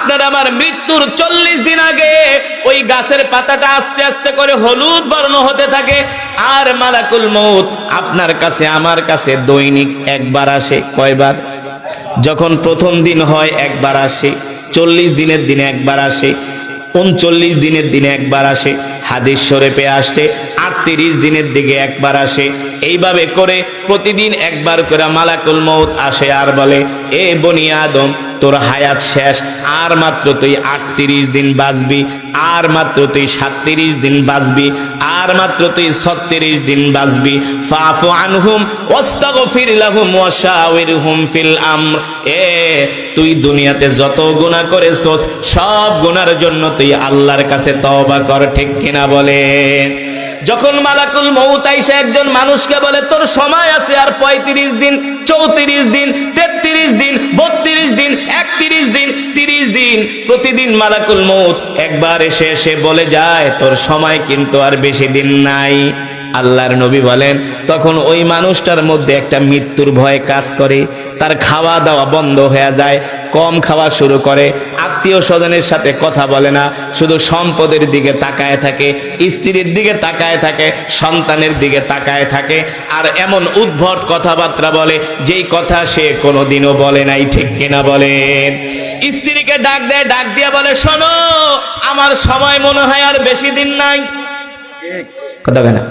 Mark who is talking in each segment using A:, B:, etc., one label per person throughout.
A: আপনার আমার মৃত্যুর 40 দিন আগে ওই গাছের পাতাটা আস্তে আস্তে করে হলুদ বর্ণ হতে থাকে। আর মালাকুল মউত আপনার কাছে আমার কাছে দৈনিক একবার আসে। কয়বার? যখন প্রথম দিন হয় একবার আসে, 40 দিনের দিনে একবার আসে, 39 দিনের দিনে একবার আসে, হাদিস শরীফে আসছে 38 দিনের দিকে একবার আসে। এইভাবে করে প্রতিদিন একবার করে মালাকুল মউত আসে আর বলে, এ বনি আদম, তোর হায়াত শেষ, আর মাত্র তুই 38 দিন বাঁচবি, আর মাত্র তুই 37 দিন বাঁচবি, আর মাত্র তুই 36 দিন বাঁচবি। ফাফু আনহুম ওয়াস্তাগফির লাহুম ওয়াশাওয়িরহুম ফিল আমর। তুই দুনিয়াতে যত গুনাহ করেছস সব গুনার জন্য তুই আল্লাহর কাছে তওবা কর। ঠিক কিনা বলেন? যখন মালাকুল মউত আইসা একজন মানুষকে বলে, তোর সময় আছে আর 35 দিন, 34 দিন, 33 দিন, 32 দিন, 31 দিন, 30 দিন, প্রতিদিন মালাকুল মউত একবার এসে এসে বলে যায়, তোর সময় কিন্তু আর বেশি দিন নাই। আল্লাহর নবী বলেন, তখন ওই মানুষটার মধ্যে একটা মৃত্যুর ভয় কাজ করে। তার খাওয়া দাওয়া বন্ধ হয়ে যায়, কম খাওয়া শুরু করে, আত্মীয় স্বজনের সাথে কথা বলে না, শুধু সম্পদের দিকে তাকায় থাকে, স্ত্রীর দিকে তাকায় থাকে, সন্তানের দিকে তাকায় থাকে, আর এমন উদ্ভট কথাবার্তা বলে যেই কথা সে কোনোদিনও বলে নাই। ঠিক কিনা বলেন? স্ত্রীকে ডাক দেয়, ডাক দিয়ে বলে, শোনো, আমার সময় মনে হয় আর বেশি দিন নাই। কথা কেনা?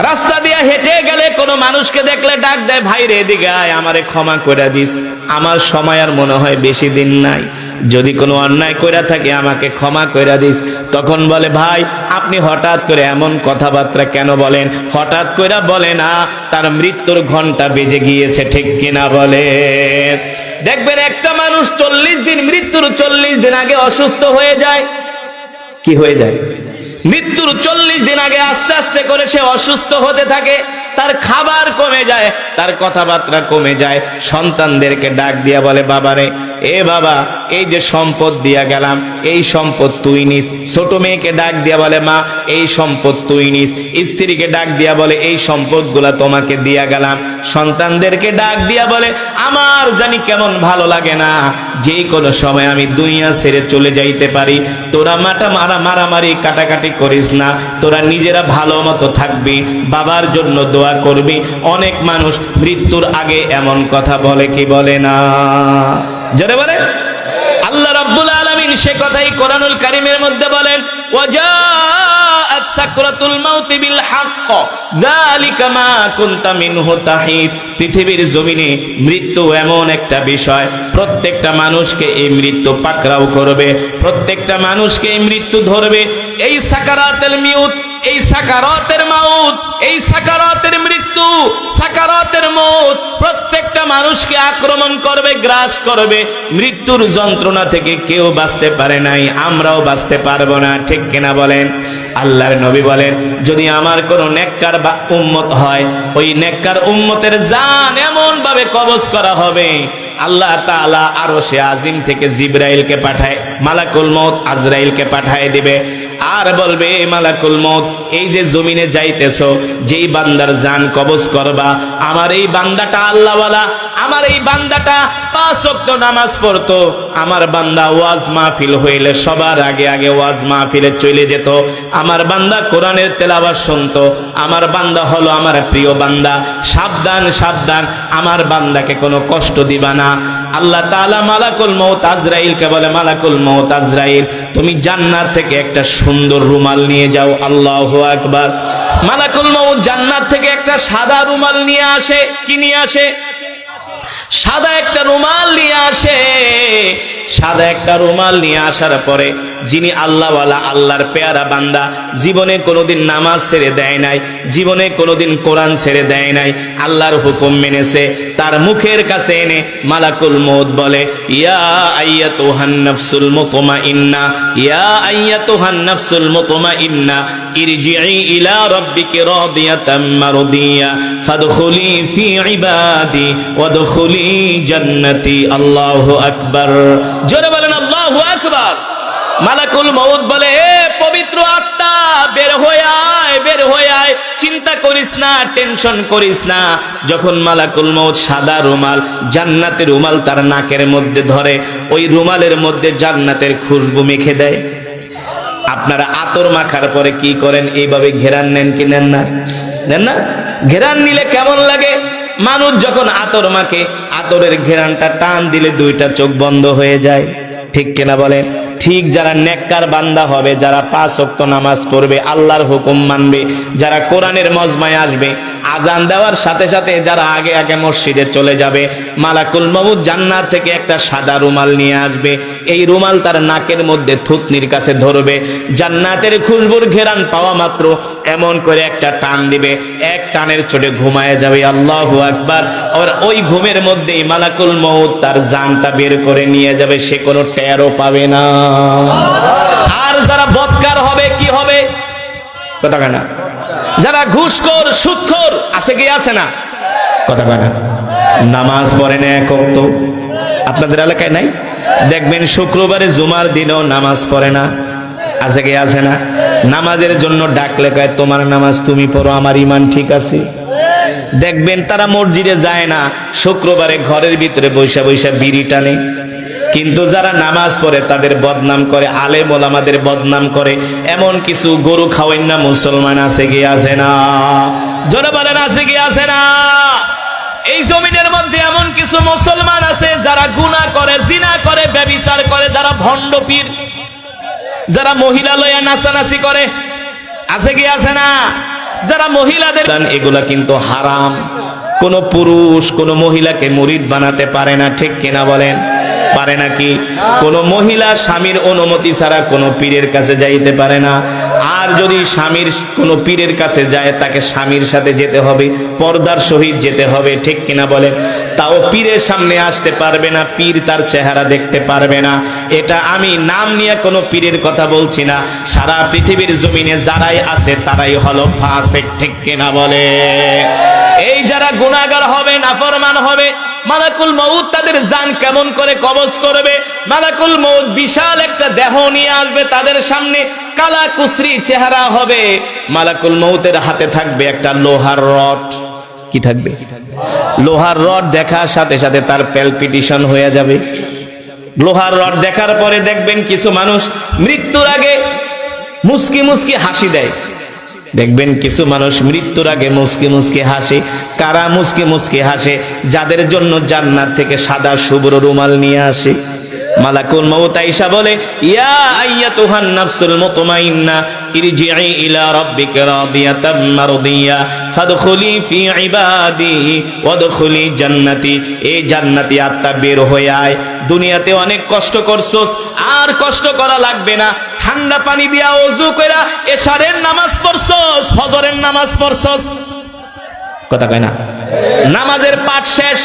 A: রাস্তা দিয়ে হেঁটে গেলে কোনো মানুষকে দেখলে ডাক দেয়, ভাই রে এদিকে আয়, আমারে ক্ষমা করে দিস, আমার সময় আর মনে হয় বেশি দিন নাই, যদি কোনো অন্যায় কইরা থাকে আমাকে ক্ষমা কইরা দিস। তখন বলে, ভাই আপনি হঠাৎ করে এমন কথাবার্তা কেন বলেন? হঠাৎ কইরা বলে না, তার মৃত্যুর ঘন্টা বেজে গিয়েছে। ঠিক কিনা বলে? দেখবেন একটা মানুষ 40 দিন, মৃত্যুর 40 দিন আগে অসুস্থ হয়ে যায়। কি হয়ে যায়? মৃত্যুর 40 দিন আগে আস্তে আস্তে করে সে অসুস্থ হতে থাকে, তার খাবার কমে যায়, তার কথাবার্তা কমে যায়। সন্তানদেরকে ডাক দিয়া বলে, বাবারে, এ বাবা, এই যে সম্পদ দিয়া গেলাম, এই সম্পদ তুই নিস। ছোট মেয়েকে ডাক দিয়া বলে, মা, এই সম্পদ তুই নিস। স্ত্রীকে ডাক দিয়া বলে, এই সম্পদগুলা তোমাকে দিয়া গেলাম। সন্তানদেরকে ডাক দিয়া বলে, আমার জানি কেমন ভালো লাগে না, যে কোনো সময় আমি দুনিয়া ছেড়ে চলে যাইতে পারি, তোরা মারামারি কাটাকাটি করিস না, তোরা নিজেরা ভালো মতো থাকবি, বাবার জন্য দোয়া করবি। অনেক মানুষ মৃত্যুর আগে এমন কথা বলে কি বলে না? যারা বলে, আল্লাহ রাব্বুল আলামিন সে কথাই কোরআনুল কারীমের মধ্যে বলেন, ওয়াজাআত সাকরাতুল মাউতি বিল হক যালিকা মা কুনতা মিনহু তাহিদ। পৃথিবীর জমিনে মৃত্যু এমন একটা বিষয়, প্রত্যেকটা মানুষকে এই মৃত্যু পাকড়াও করবে, প্রত্যেকটা মানুষকে এই মৃত্যু ধরবে। এই সাকারাতুল মাউত, এই সাকারাতের মাউত, এই সাকারাতের মৃত্যু, সাকারাতের মউত প্রত্যেকটা মানুষকে আক্রমণ করবে, গ্রাস করবে। মৃত্যুর যন্ত্রণা থেকে কেউ বাঁচতে পারে নাই, আমরাও বাঁচতে পারবো না। ঠিক কিনা বলেন? আল্লাহর নবী বলেন, যদি আমার কোনো নেককার বা উম্মত হয়, ওই নেককার উম্মতের জান এমন ভাবে কবজ করা হবে, আল্লাহ তাআলা আরশে আজিম থেকে জিবরাইলকে পাঠায়, মালাকুল মউত আজরাইলকে পাঠায় দিবে, আর বলবে, মালাকুল মউত, এই যে জমিনে যাইতেছো, যেই বান্দার জান কবজ করবা, আমার এই বান্দাটা আল্লাহওয়ালা, আমার এই বান্দাটা 5 ওয়াক্ত নামাজ পড়তো, আমার বান্দা ওয়াজ মাহফিল হইলে সবার আগে আগে ওয়াজ মাহফিলে চলে যেত, আমার বান্দা কোরআনের তেলাওয়াত শুনতো, আমার বান্দা হলো আমার প্রিয় বান্দা, সাবধান সাবধান, আমার বান্দাকে কোনো কষ্ট দিবা না। আল্লাহ তাআলা মালাকুল মউত আজরাইলকে বলে, মালাকুল মউত আজরাইল, তুমি জান্নাত থেকে একটা সুন্দর রুমাল নিয়ে যাও। আল্লাহু আকবার। মালাকুল মউত জান্নাত থেকে একটা সাদা রুমাল নিয়ে আসে। কি নিয়ে আসে? সাদা একটা রুমাল নিয়ে আসে। সাদা একটা রুমাল নিয়ে আসার পরে, যিনি আল্লাহওয়ালা, আল্লাহর পেয়ারা বান্দা, জীবনে কোনোদিন নামাজ ছেড়ে দেয় নাই, জীবনে কোনোদিন কোরআন ছেড়ে দেয় নাই, আল্লাহর হুকুম মেনেছে, তার মুখের কাছে এনে মালাকুল মউত বলে, ইয়া আইয়াতুহান নাফসুল মুতমাইন্না, ইয়া আইয়াতুহান নাফসুল মুতমাইন্না, ইরজিই ইলা রাব্বিকি রাদিয়াতাম মারদিয়া ফাদখুলি ফি ইবাদি ওয়াদখুলি জান্নাতি। আল্লাহু আকবার। জোরে বলেন আল্লাহু আকবার। মালাকুল মউত বলে, হে পবিত্র আত্মা, বের হয়ে আয়, বের হয়ে আয়, চিন্তা করিস না, টেনশন করিস না। যখন মালাকুল মউত সাদা রুমাল, জান্নাতের রুমাল তার নাকের মধ্যে ধরে, ওই রুমালের মধ্যে জান্নাতের খুশবু মেখে দেয়। আপনারা আতর মাখার পরে কি করেন? এইভাবে ঘেরান নেন কি নেন না? নেন না? ঘেরান নিলে কেমন লাগে? মানুষ যখন আতর মাখে, আতরের ঘেরানটা টান দিলে দুইটা চোখ বন্ধ হয়ে যায়, ঠিক কিনা বলেন? ঠিক যারা নেককার বান্দা হবে, যারা 5 ওয়াক্ত নামাজ পড়বে, আল্লাহর হুকুম মানবে, যারা কোরআনের মজমায় আসবে, আজান দেওয়ার সাথে সাথে যারা আগে আগে মসজিদে চলে যাবে, মালাকুল মউত জান্নাত থেকে একটা সাদা রুমাল নিয়ে আসবে। এই রুমাল তার নাকের মধ্যে থুতনির কাছে ধরবে, জান্নাতের খুশবুর ঘেরান পাওয়া মাত্র এমন করে একটা টান দিবে, এক টানের চোটে ঘুমায় যাবে। আল্লাহু আকবার। আর ওই ঘুমের মধ্যেই মালাকুল মউত তার জানটা বের করে নিয়ে যাবে, সে কোনো টেরও পাবে না। আর যারা বদকার হবে কি হবে? কথা কয় না? যারা ঘুষখোর, সুদখোর আছে কি আছে না? কথা কয় না? নামাজ পড়ে না এক ওয়াক্ত, আপনাদের এলাকায় নাই? দেখবেন শুক্রবারে জুমার দিনও নামাজ পড়ে না, আছে কি আছে না? নামাজের জন্য ডাকলে কয় তোমার নামাজ তুমি পড়ো, আমার ইমান ঠিক আছে। দেখবেন তারা মসজিদে যায় না, শুক্রবারে ঘরের ভিতরে বৈশা বৈশা বিড়ি টানে। কিন্তু যারা নামাজ পড়ে তাদের বদনাম করে, আলেম ওলামাদের বদনাম করে। এমন কিছু গরু খাওয়াই না মুসলমান আছে কি আছে না? জোরে বলেন আছে কি আছে না? এই জমিনের মধ্যে এমন কিছু মুসলমান আছে যারা গুনাহ করে, জিনা করে, ব্যভিচার করে, যারা ভণ্ড পীর, যারা মহিলা লয়া নাচানাচি করে, আছে কি আছে না? যারা মহিলাদের, এগুলা কিন্তু হারাম। কোন পুরুষ কোন মহিলাকে মুরিদ বানাতে পারে না, ঠিক কিনা বলেন? পারে নাকি? কোন মহিলা স্বামীর অনুমতি ছাড়া কোন পীরের কাছে যাইতে পারে না। আর যদি স্বামীর কোন পীরের কাছে যায়, তাকে স্বামীর সাথে যেতে হবে, পর্দার সহিত যেতে হবে, ঠিক কিনা বলেন? তাও পীরের সামনে আসতে পারবে না, পীর তার চেহারা দেখতে পারবে না। এটা আমি নাম নিয়ে কোনো পীরের কথা বলছি না, সারা পৃথিবীর জমিনে যারাই আছে তারাই হলো ফাসিক, ঠিক কিনা বলে? এই যারা গুনাহগার হবে, নাফরমান হবে, মালাকুল মউত তাদের জান কেমন করে কবজ করবে? মালাকুল মউত বিশাল একটা দেহ নিয়ে আসবে তাদের সামনে, কালা কুসরি চেহারা হবে। মালাকুল মউতের হাতে থাকবে একটা লোহার রড। কি থাকবে? লোহার রড দেখার সাথে সাথে তার প্যালপিটেশন হয়ে যাবে। লোহার রড দেখার পরে দেখবেন কিছু মানুষ মৃত্যুর আগে মুস্কি মুস্কি হাসি দেয়। দেখবেন কিছু মানুষ মৃত্যুর আগে মুস্কি মুস্কি হাসে। কারা মুস্কি মুস্কি হাসে? যাদের জন্য জান্নাত থেকে সাদা শুভ্র রুমাল নিয়ে আসে। মালাকুল মউত আয়েশা বলে, ইয়া আইয়াতুহান নাফসুল মুতমাইন্না ইরজিই ইলা রাব্বিকা রাদিয়াতাম মারদিয়া ফাদখুলি ফি ইবাদি ওয়াদখুলি জান্নাতি। এই জান্নাতি আত্মা বের হয়ে আয়। দুনিয়াতে অনেক কষ্ট করছস, আর কষ্ট করা লাগবে না। ঠান্ডা পানি দিয়া ওযু কইরা এশারের নামাজ পড়ছস, ফজরের নামাজ পড়ছস, কথা কয় না? নামাজের পাঠ শেষ,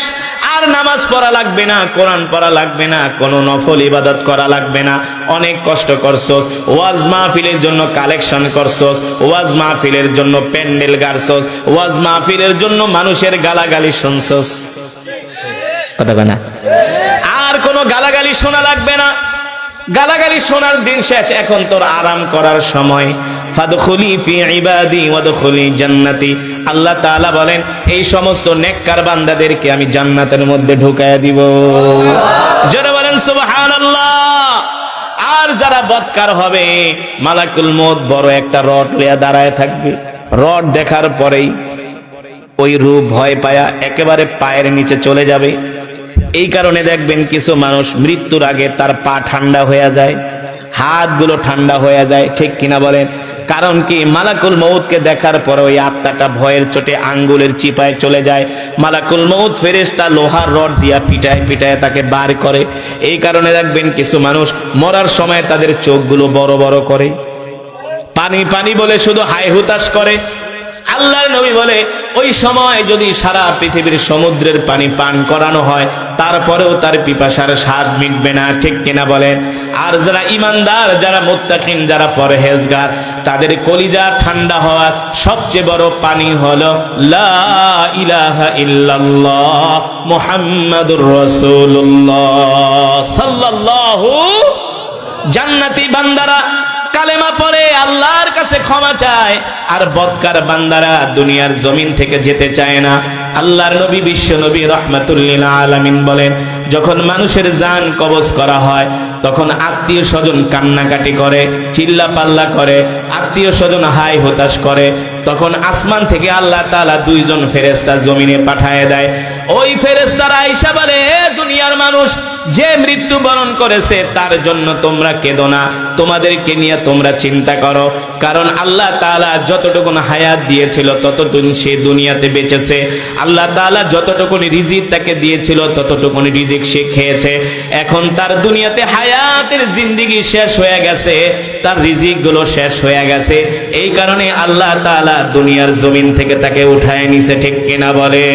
A: আর নামাজ পড়া লাগবে না, কোরআন পড়া লাগবে না, কোনো নফল ইবাদত করা লাগবে না। অনেক কষ্ট করছস, ওয়াজ মাহফিলের জন্য কালেকশন করছস, ওয়াজ মাহফিলের জন্য প্যান্ডেল গাড়ছস, ওয়াজ মাহফিলের জন্য মানুষের গালাগালি শুনছস, কথা কয় না? আর কোনো গালাগালি শোনা লাগবে না। গালাগালি শোনার দিন শেষ, এখন তোর আরাম করার সময়। ফাদখুলি ফি ইবাদি ওয়াদখুলি জান্নাতি। আল্লাহ তাআলা বলেন, এই সমস্ত নেককার বান্দাদেরকে আমি জান্নাতের মধ্যে ঢুকায়া দিব। যারা বলেন সুবহানাল্লাহ। আর যারা বদকার হবে, মালাকুল মউত বড় একটা রড লইয়া দাঁড়ায় থাকবে। রড দেখার পরেই ওই রূপ ভয় পায়া একেবারে পায়ের নিচে চলে যাবে। এই কারণে দেখবেন কিছু মানুষ মৃত্যুর আগে তার পা ঠান্ডা হয়ে যায়, হাতগুলো ঠান্ডা হয়ে যায়, ঠিক কিনা বলেন? কারণ কি? মালাকুল মউতকে দেখার পরে ওই আত্মাটা ভয়ের চোটে আঙ্গুলের চিপায় চলে যায়। মালাকুল মউত ফেরেশতা লোহার রড দিয়া পিটায় পিটায় তাকে বার করে। এই কারণে দেখবেন কিছু মানুষ মরার সময় তাদের চোখগুলো বড় বড় করে, পানি পানি বলে শুধু হাই হুতাশ করে। আল্লাহর নবী বলে, ওই সময় যদি সারা পৃথিবীর সমুদ্রের পানি পান করানো হয়, তারপরেও তার পিপাসার স্বাদ মিটবে না, ঠিক কিনা বলেন? আর যারা ইমানদার, যারা মুত্তাকিন, যারা পরহেজগার, তাদের কলিজা ঠান্ডা হওয়ার সবচেয়ে বড় পানি হলো লা ইলাহা ইল্লাল্লাহ মুহাম্মাদুর রাসূলুল্লাহ সাল্লাল্লাহু। জান্নাতি বান্দারা কালেমা পড়ে আল্লাহর কাছে ক্ষমা চায়, আর বদকার বান্দারা দুনিয়ার জমিন থেকে যেতে চায় না। আল্লাহর নবী বিশ্ব নবী রাহমাতুল লিল আলামিন বলেন, যখন মানুষের জান কবজ করা হয় তখন আত্মীয় স্বজন কান্নাকাটি করে, চিল্লা পাল্লা করে, আত্মীয় স্বজন হাই হতাশ করে। তখন আসমান থেকে আল্লাহ তাআলা দুইজন ফেরেশতা জমিনে পাঠায় দেয়। ওই ফেরেশতারা আয়েশা বলে, হে দুনিয়ার মানুষ, যে মৃত্যু বরণ করেছে তার জন্য তোমরা কেঁদো না, তোমাদেরকে নিয়ে তোমরা চিন্তা করো। কারণ আল্লাহ তাআলা যতটুকু হায়াত দিয়েছিল ততটুকু সে দুনিয়াতে বেঁচেছে। আল্লাহ তাআলা যতটুকু রিজিক তাকে দিয়েছিল ততটুকু রিজিক সে খেয়েছে। এখন তার দুনিয়াতে হায়াতের জিন্দেগি শেষ হয়ে গেছে, তার রিজিক গুলো শেষ হয়ে গেছে। এই কারণে আল্লাহ তাআলা দুনিয়ার জমিন থেকে তাকে উঠায় নিছে। ঠিক কিনা বলে?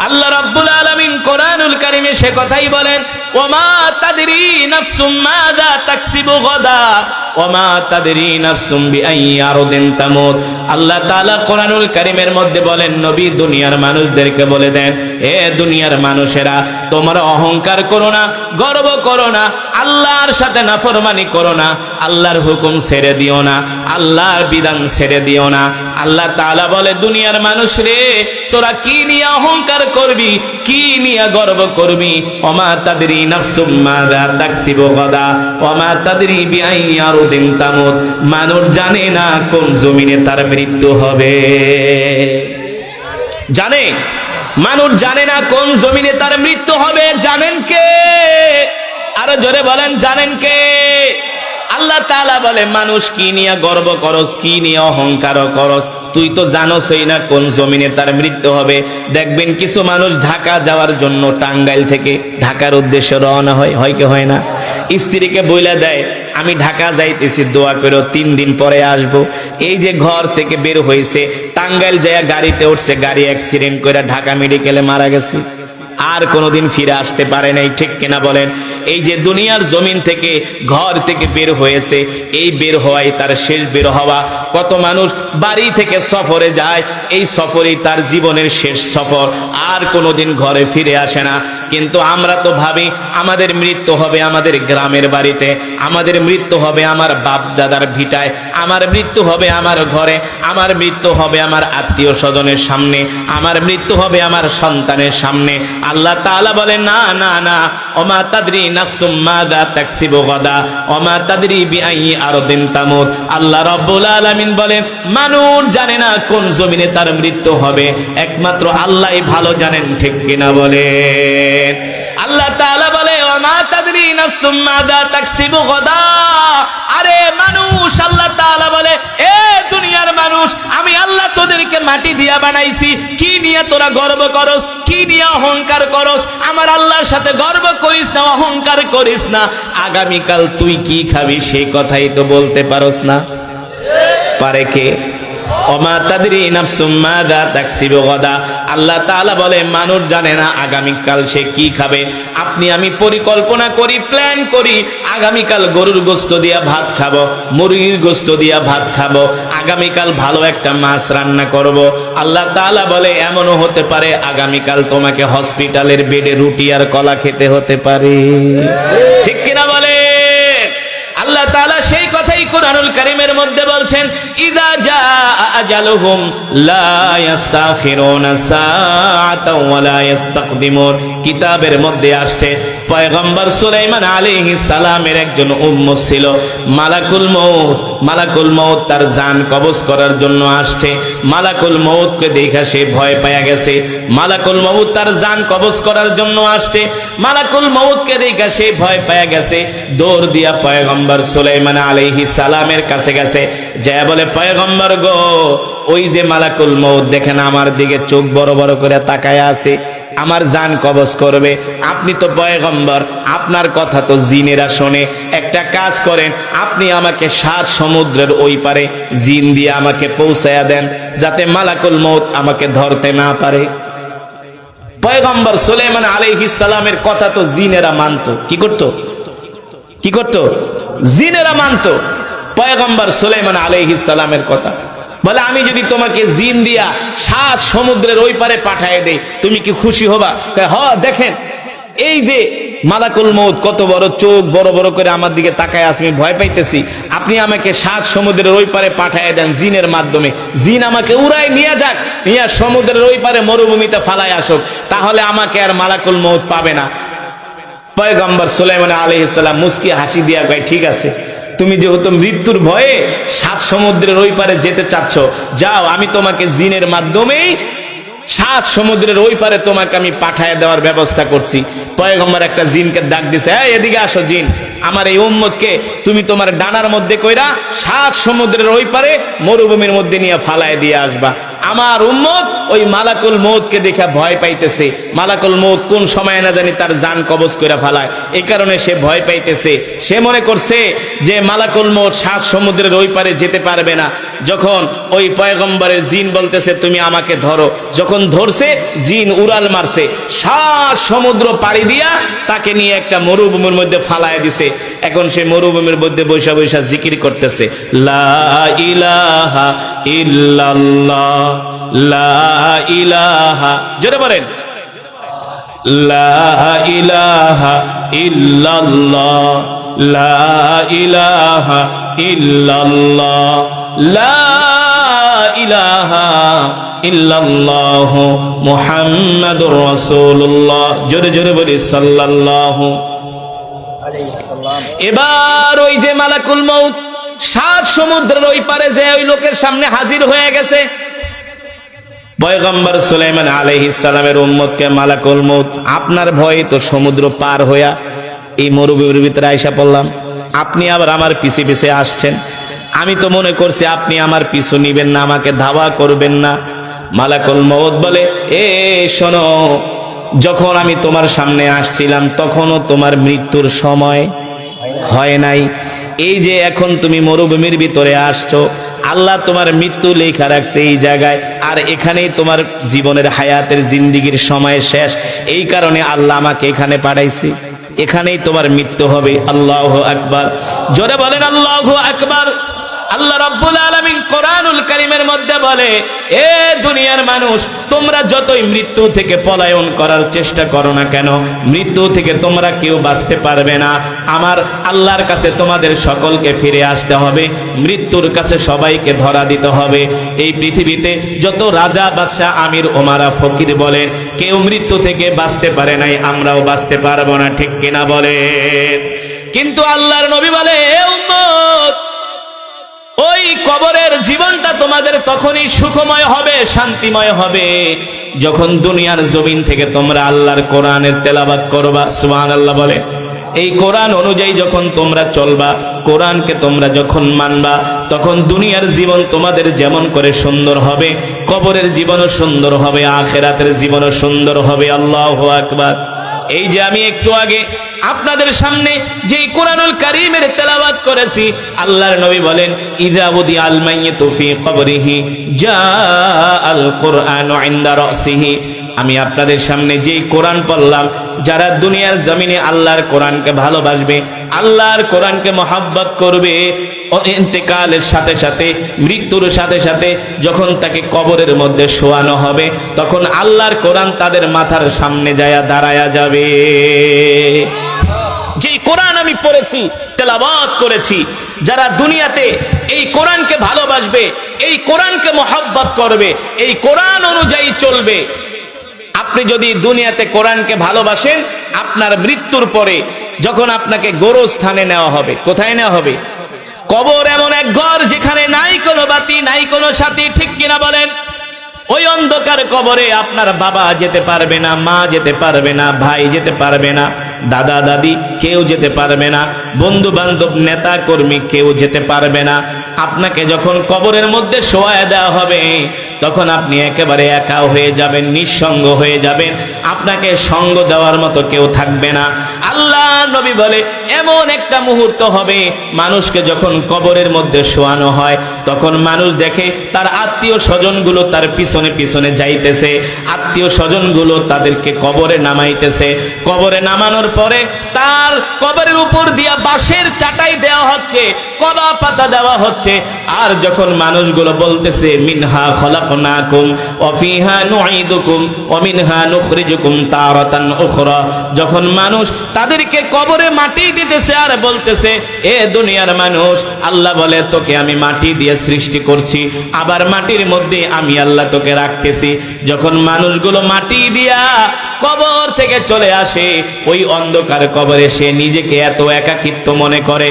A: আল্লাহ রাব্বুল আলামিন কোরআনুল কারীমে সে কথাই বলেন, ওমা তাদরি নাফসুম মাযা তাকসিবু গাদা ওমা তাদরি নাফসুম বিআইয়ি আরদিন তামুত। আল্লাহ তাআলা কোরআনুল কারীমের মধ্যে বলেন, নবী দুনিয়ার মানুষদেরকে বলে দেন, এ দুনিয়ার মানুষেরা, তোমরা অহংকার করো না, গর্ব করো না, আল্লাহর সাথে নাফরমানি করো না, আল্লাহর হুকুম ছেড়ে দিও না, আল্লাহর বিধান ছেড়ে দিও না। আল্লাহ তাআলা বলে, দুনিয়ার মানুষ রে, তোরা কি নিয়ে অহংকার করবি, কি নিয়ে গর্ব করবি? ওমা তাদরি নাফসুম মাযা তাকসিবু গাদা ওমা তাদরি বিআইয়ি আরদিন তামুত। মানুষ জানে না কোন জমিনে তার মৃত্যু হবে। জানে? মানুষ জানে না কোন জমিনে তার মৃত্যু হবে। জানেন কে? আরো জোরে বলেন, জানেন কে? আল্লাহ তাআলা বলে, মানুষ কি নিয়ে গর্ব করস, কি নিয়ে অহংকার করস? তুই তো জানোসই না কোন জমিনে তার মৃত্যু হবে। দেখবেন কিছু মানুষ ঢাকা যাওয়ার জন্য টাঙ্গাইল থেকে ঢাকার উদ্দেশ্যে রওনা হয় কি হয় না? স্ত্রীকে বইলা দেয়, আমি ঢাকা যাইতেছি, দোয়া করো 3 দিন পরে আসবো। এই যে ঘর থেকে বের হয়েছে, টাঙ্গাইল যায় গাড়িতে উঠছে, গাড়ি অ্যাক্সিডেন্ট করে ঢাকা মেডিকেলে মারা গেছে, আর কোনোদিন ফিরে আসতে পারে নাই। ঠিক কিনা বলেন? এই যে দুনিয়ার জমিন থেকে ঘর থেকে বের হয়েছে, এই বের হওয়াই তার শেষ বের হওয়া। কত মানুষ বাড়ি থেকে সফরে যায়, এই সফরেই তার জীবনের শেষ সফর, আর কোনোদিন ঘরে ফিরে আসে না। কিন্তু আমরা তো ভাবি আমাদের মৃত্যু হবে আমাদের গ্রামের বাড়িতে, আমাদের মৃত্যু হবে আমার বাপ দাদার ভিটায়, আমার মৃত্যু হবে আমার ঘরে, আমার মৃত্যু হবে আমার আত্মীয় স্বজনের সামনে, আমার মৃত্যু হবে আমার সন্তানের সামনে। আল্লাহ তাআলা বলেন, না না না, ওমা তাদরি নাফসুম মাযা তাকসিবু গাদা ওমা তাদরি বিআইয়ি আরদিন তামুত। আল্লাহ রাব্বুল আলামিন বলেন, মানুষ জানে না কোন জমিনে তার মৃত্যু হবে, একমাত্র আল্লাহই ভালো জানেন। ঠিক কিনা বলেন? আল্লাহ তাআলা বলে, ওমা তাদরি নাফসুম মাযা তাকসিবু গাদা। আরে মানুষ, আল্লাহ তাআলা বলে, এ দুনিয়ার মানুষ, আমি আল্লাহ তোদেরকে মাটি দিয়া বানাইছি, কি নিয়ে তোরা গর্ব করস, কি নিয়ে অহংকার করস? আমার আল্লাহর সাথে গর্ব করিস না, অহংকার করিস না। আগামীকাল তুই কি খাবি সেই কথাই তো বলতে পারস না। পারে কে? ওমা তাদরি নাফসুম মাযা তাকসিবু গাদা। আল্লাহ তাআলা বলে, মানুষ জানে না আগামীকাল সে কি খাবে। আপনি আমি পরিকল্পনা করি, প্ল্যান করি, আগামীকাল গরুর গোশত দিয়া ভাত খাবো, মুরগির গোশত দিয়া ভাত খাবো, আগামীকাল ভালো একটা মাছ রান্না করব। আল্লাহ তাআলা বলে, এমনও হতে পারে আগামীকাল তোমাকে হসপিটালের বেডে রুটি আর কলা খেতে হতে পারে। ঠিক কিনা বলে? আল্লাহ তাআলা সেই কথাই কোরআনুল কারীমের মধ্যে বলছেন, ইযা জাআ আজালুহুম লা ইস্তাখিরুনা সাআতাও ওয়া লা ইস্তাকদিমুন। কিতাবের মধ্যে আসছে, পয়গম্বর সুলাইমান আলাইহিস সালামের একজন উম্মত ছিল, মালাকুল মউত। মালাকুল মউত তার জান কবজ করার জন্য আসছে। মালাকুল মউতকে দেখা সে ভয় পেয়ে গেছে। মালাকুল মউত তার জান কবজ করার জন্য আসছে। মালাকুল মউতকে দেখা সে ভয় পেয়ে গেছে, দৌড় দিয়া পয়গম্বর সুলাইমান আলাইহিস সালামের কাছে গেছে, যা বলে, পয়গম্বর গো, ওই যে মালাকুল মউত দেখেন আমার দিকে চোখ বড় বড় করে তাকায় আছে, আমার জান কবজ করবে। আপনি তো পয়গম্বর, আপনার কথা তো জিনেরা শোনে। একটা কাজ করেন, আপনি আমাকে 7 সমুদ্রের ওই পারে জিন দিয়ে আমাকে পৌঁছায়া দেন, যাতে মালাকুল মউত আমাকে ধরতে না পারে। পয়গম্বর সুলাইমান আলাইহিস সালামের কথা তো জিনেরা মানতো। কি করতো? কি করতো? জিনেরা মানতো পয়গম্বর সুলাইমান আলাইহিস সালামের কথা। বলে, আমি যদি তোমাকে জিন দিয়া 7 সমুদ্রের ওই পারে পাঠায় দেই, তুমি কি খুশি হবা? হ্যাঁ, দেখেন এই যে মালাকুল মউত কত বড় চোখ বড় বড় করে আমার দিকে তাকায় আছে, আমি ভয় পাইতেছি, আপনি আমাকে 7 সমুদ্রের ওই পারে পাঠায় দেন জিনের মাধ্যমে, জিন আমাকে উড়ায় নিয়ে যাক, নিয়ে সমুদ্রের ওই পারে মরুভূমিতে ফালায় আসুক, তাহলে আমাকে আর মালাকুল মউত পাবে না। পয়গম্বর সুলাইমান আলাইহিস সালাম মুস্কি হাসি দিয়া কয়, ঠিক আছে, তুমি যেহেতু মৃত্যুর ভয়ে 7 সমুদ্রের ওই পারে যেতে চাচ্ছ, যাও, আমি তোমাকে জিনের মাধ্যমেই 7 সমুদ্রের ওই পারে তোমাকে আমি পাঠায় দেওয়ার ব্যবস্থা করছি। পয়গম্বর একটা জিনকে ডাক দিছে, এই এদিকে আসো জিন, আমার এই উম্মতকে তুমি তোমার ডানার মধ্যে কইরা 7 সমুদ্রের ওই পারে মরুভূমির মধ্যে নিয়ে ফালায় দিয়ে আসবা। আমার উম্মত ওই মালাকুল মউতকে দেখে ভয় পাইতেছে, মালাকুল মউত কোন সময় না জানি তার জান কবজ করে ফালায়, এই কারণে সে ভয় পাইতেছে। সে মনে করছে যে মালাকুল মউত 7 সমুদ্রের ওই পারে যেতে পারবে না। যখন ওই পয়গম্বরের জিন বলতেছে তুমি আমাকে ধরো, যখন ধরছে জিন উড়াল মারছে, 7 সমুদ্র পাড়ি দিয়া তাকে নিয়ে একটা মরুভূমির মধ্যে ফালায় দিছে। এখন সে মরুভূমির মধ্যে বৈশা বৈশা জিকির করতেছে, লা ইলাহা ইল্লাল্লাহ, লা ইলাহা, জোরে বলেন, লা ইলাহা ইল্লাল্লাহ, লা ইলাহা ইল্লাল্লাহ, লা ইলাহা ইল্লাল্লাহ মুহাম্মাদুর রাসূলুল্লাহ, জোরে জোরে বলি সাল্লাল্লাহু। এবার ওই যে মালাকুল মউত 7 সমুদ্রের ওই পারে যে ওই লোকের সামনে হাজির হয়ে গেছে। পয়গম্বর সুলাইমান আলাইহিস সালামের উম্মতকে মালাকুল মউত, আপনার ভয়ে তো সমুদ্র পার হইয়া এই মরুভূমির ভিতরে আইসা পড়লাম, আপনি আবার আমার পিছে পিছে আসছেন, আমি তো মনে করছি আপনি আমার পিছু নিবেন না, আমাকে ধাওয়া করবেন না। মালাকুল মউত বলে, এ শোনো, যখন আমি তোমার সামনে আসছিলাম তখনও তোমার মৃত্যুর সময় হয় নাই, এই যে এখন তুমি মরুভূমির ভিতরে আসছো, আল্লাহ তোমার মৃত্যু লেখা রাখছে এই জায়গায়, আর এখানেই তোমার জীবনের হায়াতের জিন্দিগির সময় শেষ, এই কারণে আল্লাহ আমাকে এখানে পাঠাইছে, এখানেই তোমার মৃত্যু হবে। আল্লাহু আকবার, জোরে বলেন আল্লাহু আকবার। আল্লাহ রাব্বুল আলামিন কোরআনুল কারীমের মধ্যে বলে, এ দুনিয়ার মানুষ, তোমরা যতই মৃত্যু থেকে পলায়ন করার চেষ্টা করো না কেন, মৃত্যু থেকে তোমরা কেউ বাঁচতে পারবে না। আমার আল্লাহর কাছে তোমাদের সকলকে ফিরে আসতে হবে, মৃত্যুর কাছে সবাইকে ধরা দিতে হবে। এই পৃথিবীতে যত রাজা বাদশা আমির ওমারা ফকির বলেন, কেউ মৃত্যু থেকে বাঁচতে পারে নাই, আমরাও বাঁচতে পারবো না, ঠিক কিনা বলেন? কিন্তু আল্লাহর নবী বলে, এ উম্মত, ওই কবরের জীবনটা তোমাদের তখনই সুখময় হবে, শান্তিময় হবে, যখন দুনিয়ার জমিন থেকে তোমরা আল্লাহর কোরআনের তেলাওয়াত করবা। সুবহানাল্লাহ বলে, এই কোরআন অনুযায়ী যখন তোমরা চলবা, কোরআনকে তোমরা যখন মানবা, তখন দুনিয়ার জীবন তোমাদের যেমন করে সুন্দর হবে, কবরের জীবনও সুন্দর হবে, আখিরাতের জীবনও সুন্দর হবে। আল্লাহু আকবার। এই যে আমি একটু আগে আপনাদের সামনে যে কোরআনুল কারীমের তেলাওয়াত করেছি, আল্লাহর নবী বলেন, ইযা উদি আল মাইয়িতু ফি কবরিহি জাআল কুরআনু ইনদা রাসিহি। আমি আপনাদের সামনে যেই কোরআন পড়লাম, যারা দুনিয়ার জমিনে আল্লাহর কোরআনকে ভালোবাসবে, আল্লাহর কোরআনকে মহব্বত করবে, ইন্তেকালের সাথে সাথে, মৃত্যুর সাথে সাথে যখন তাকে কবরের মধ্যে শোয়ানো হবে, তখন আল্লাহর কোরআন তাদের মাথার সামনে যায় দাঁড়ায়া যাবে। যে কোরআন আমি পড়েছি, তেলাওয়াত করেছি, যারা দুনিয়াতে এই কোরআনকে ভালোবাসবে, এই কোরআনকে মহব্বত করবে, এই কোরআন অনুযায়ী চলবে, আপনি যদি দুনিয়াতে কোরআনকে ভালোবাসেন, আপনার মৃত্যুর পরে যখন আপনাকে গোরস্থানে নেওয়া হবে, কোথায় নেওয়া হবে? কবর এমন এক ঘর যেখানে নাই কোনো বাতি, নাই কোনো সাথী, ঠিক কিনা বলেন? ওই অন্ধকার কবরে আপনার বাবা যেতে পারবে না, মা যেতে পারবে না, ভাই যেতে পারবে না, দাদা দাদি কেউ যেতে পারবে না, বন্ধু বান্ধব নেতা কর্মী কেউ যেতে পারবে না। আপনাকে যখন কবরের মধ্যে শোয়া দেওয়া হবে, তখন আপনি একেবারে একা হয়ে যাবেন, নিঃসঙ্গ হয়ে যাবেন, আপনাকে সঙ্গ দেওয়ার মতো কেউ থাকবে না। আল্লাহ নবী বলে, এমন একটা মুহূর্ত হবে, মানুষকে যখন কবরের মধ্যে শোয়ানো হয়, তখন মানুষ দেখে তার আত্মীয় স্বজনগুলো তার পিছনে পিছনে যাইতেছে, আত্মীয় স্বজনগুলো তাদেরকে কবরে নামাইতেছে। কবরে নামানোর পরে তার কবরের উপর দিয়া বাঁশের চাটাই দেওয়া হচ্ছে, কলা পাতা দেওয়া হচ্ছে, হচ্ছে। আর যখন মানুষগুলো বলতেছে মিনহা খলাকনাকুম ওয়া ফিহা নুঈদুকুম ওয়া মিনহা নুখরিজুকুম তারাতান উখরা, যখন মানুষ তাদেরকে কবরে মাটি দিতেছে আর বলতেছে এ দুনিয়ার মানুষ, আল্লাহ বলে তোকে আমি মাটি দিয়ে সৃষ্টি করছি, আবার মাটির মধ্যে আমি আল্লাহ তোকে রাখতেছি। যখন মানুষগুলো মাটি দিয়া কবর থেকে চলে আসে, ওই অন্ধকার কবরে সে নিজেকে এত একাকিত্ব মনে করে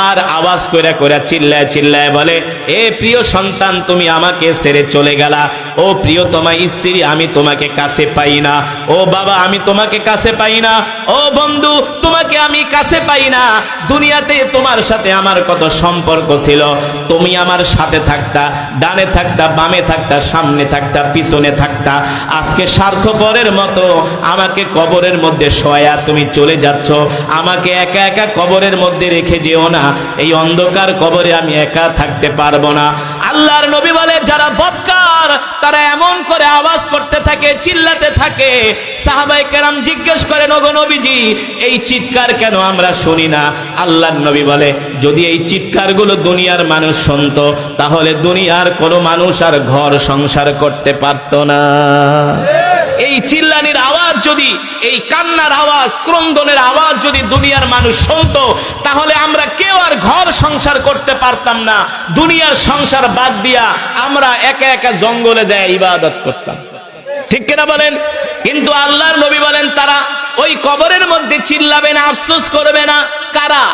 A: আর আওয়াজ কইরা কইরা চিল্লায় চিল্লায় বলে এ প্রিয় সন্তান তুমি আমাকে ছেড়ে চলে গেলা, ও প্রিয় তোমার স্ত্রী আমি তোমাকে কাছে পাই না, ও বাবা আমি তোমাকে কাছে পাই না, ও বন্ধু তোমাকে আমি কাছে পাই না। দুনিয়াতে তোমার সাথে আমার কত সম্পর্ক ছিল, তুমি আমার সাথে থাকতা, ডানে থাকতা, বামে থাকতা, সামনে থাকতা, পিছনে থাকতা। আজকে স্বার্থপরের মতো আমাকে কবরের মধ্যে শোয়া তুমি চলে যাচ্ছ, আমাকে একা একা কবরের মধ্যে রেখে যেও না, এই অন্ধকার কবরে আমি একা থাকতে পারবো না। আল্লাহর নবী বলে যারা বদকার তারা এমন করে আওয়াজ করতে থাকে, চিল্লাতে থাকে। সাহাবায়ে কেরাম জিজ্ঞেস করেন ওগো নবীজি এই চিৎকার কেন আমরা শুনি না? আল্লাহর নবী বলে যদি এই চিৎকারগুলো দুনিয়ার মানুষ শুনতো তাহলে দুনিয়ার কোনো মানুষ আর ঘর সংসার করতে পারতো না। এই চিল্লানির আওয়াজ যদি, এই কান্নার আওয়াজ, ক্রন্দনের আওয়াজ যদি দুনিয়ার মানুষ শুনতো তাহলে আমরা কেউ আর ঘর সংসার করতে পারতাম না। দুনিয়ার সংসার বাদ দিয়া আমরা একা একা জঙ্গলে যায় ইবাদত করতাম, ঠিক কিনা বলেন? কিন্তু আল্লাহর নবী বলেন তারা ওই কবরের মধ্যে চিল্লাবে না, আফসোস করবে না। কারা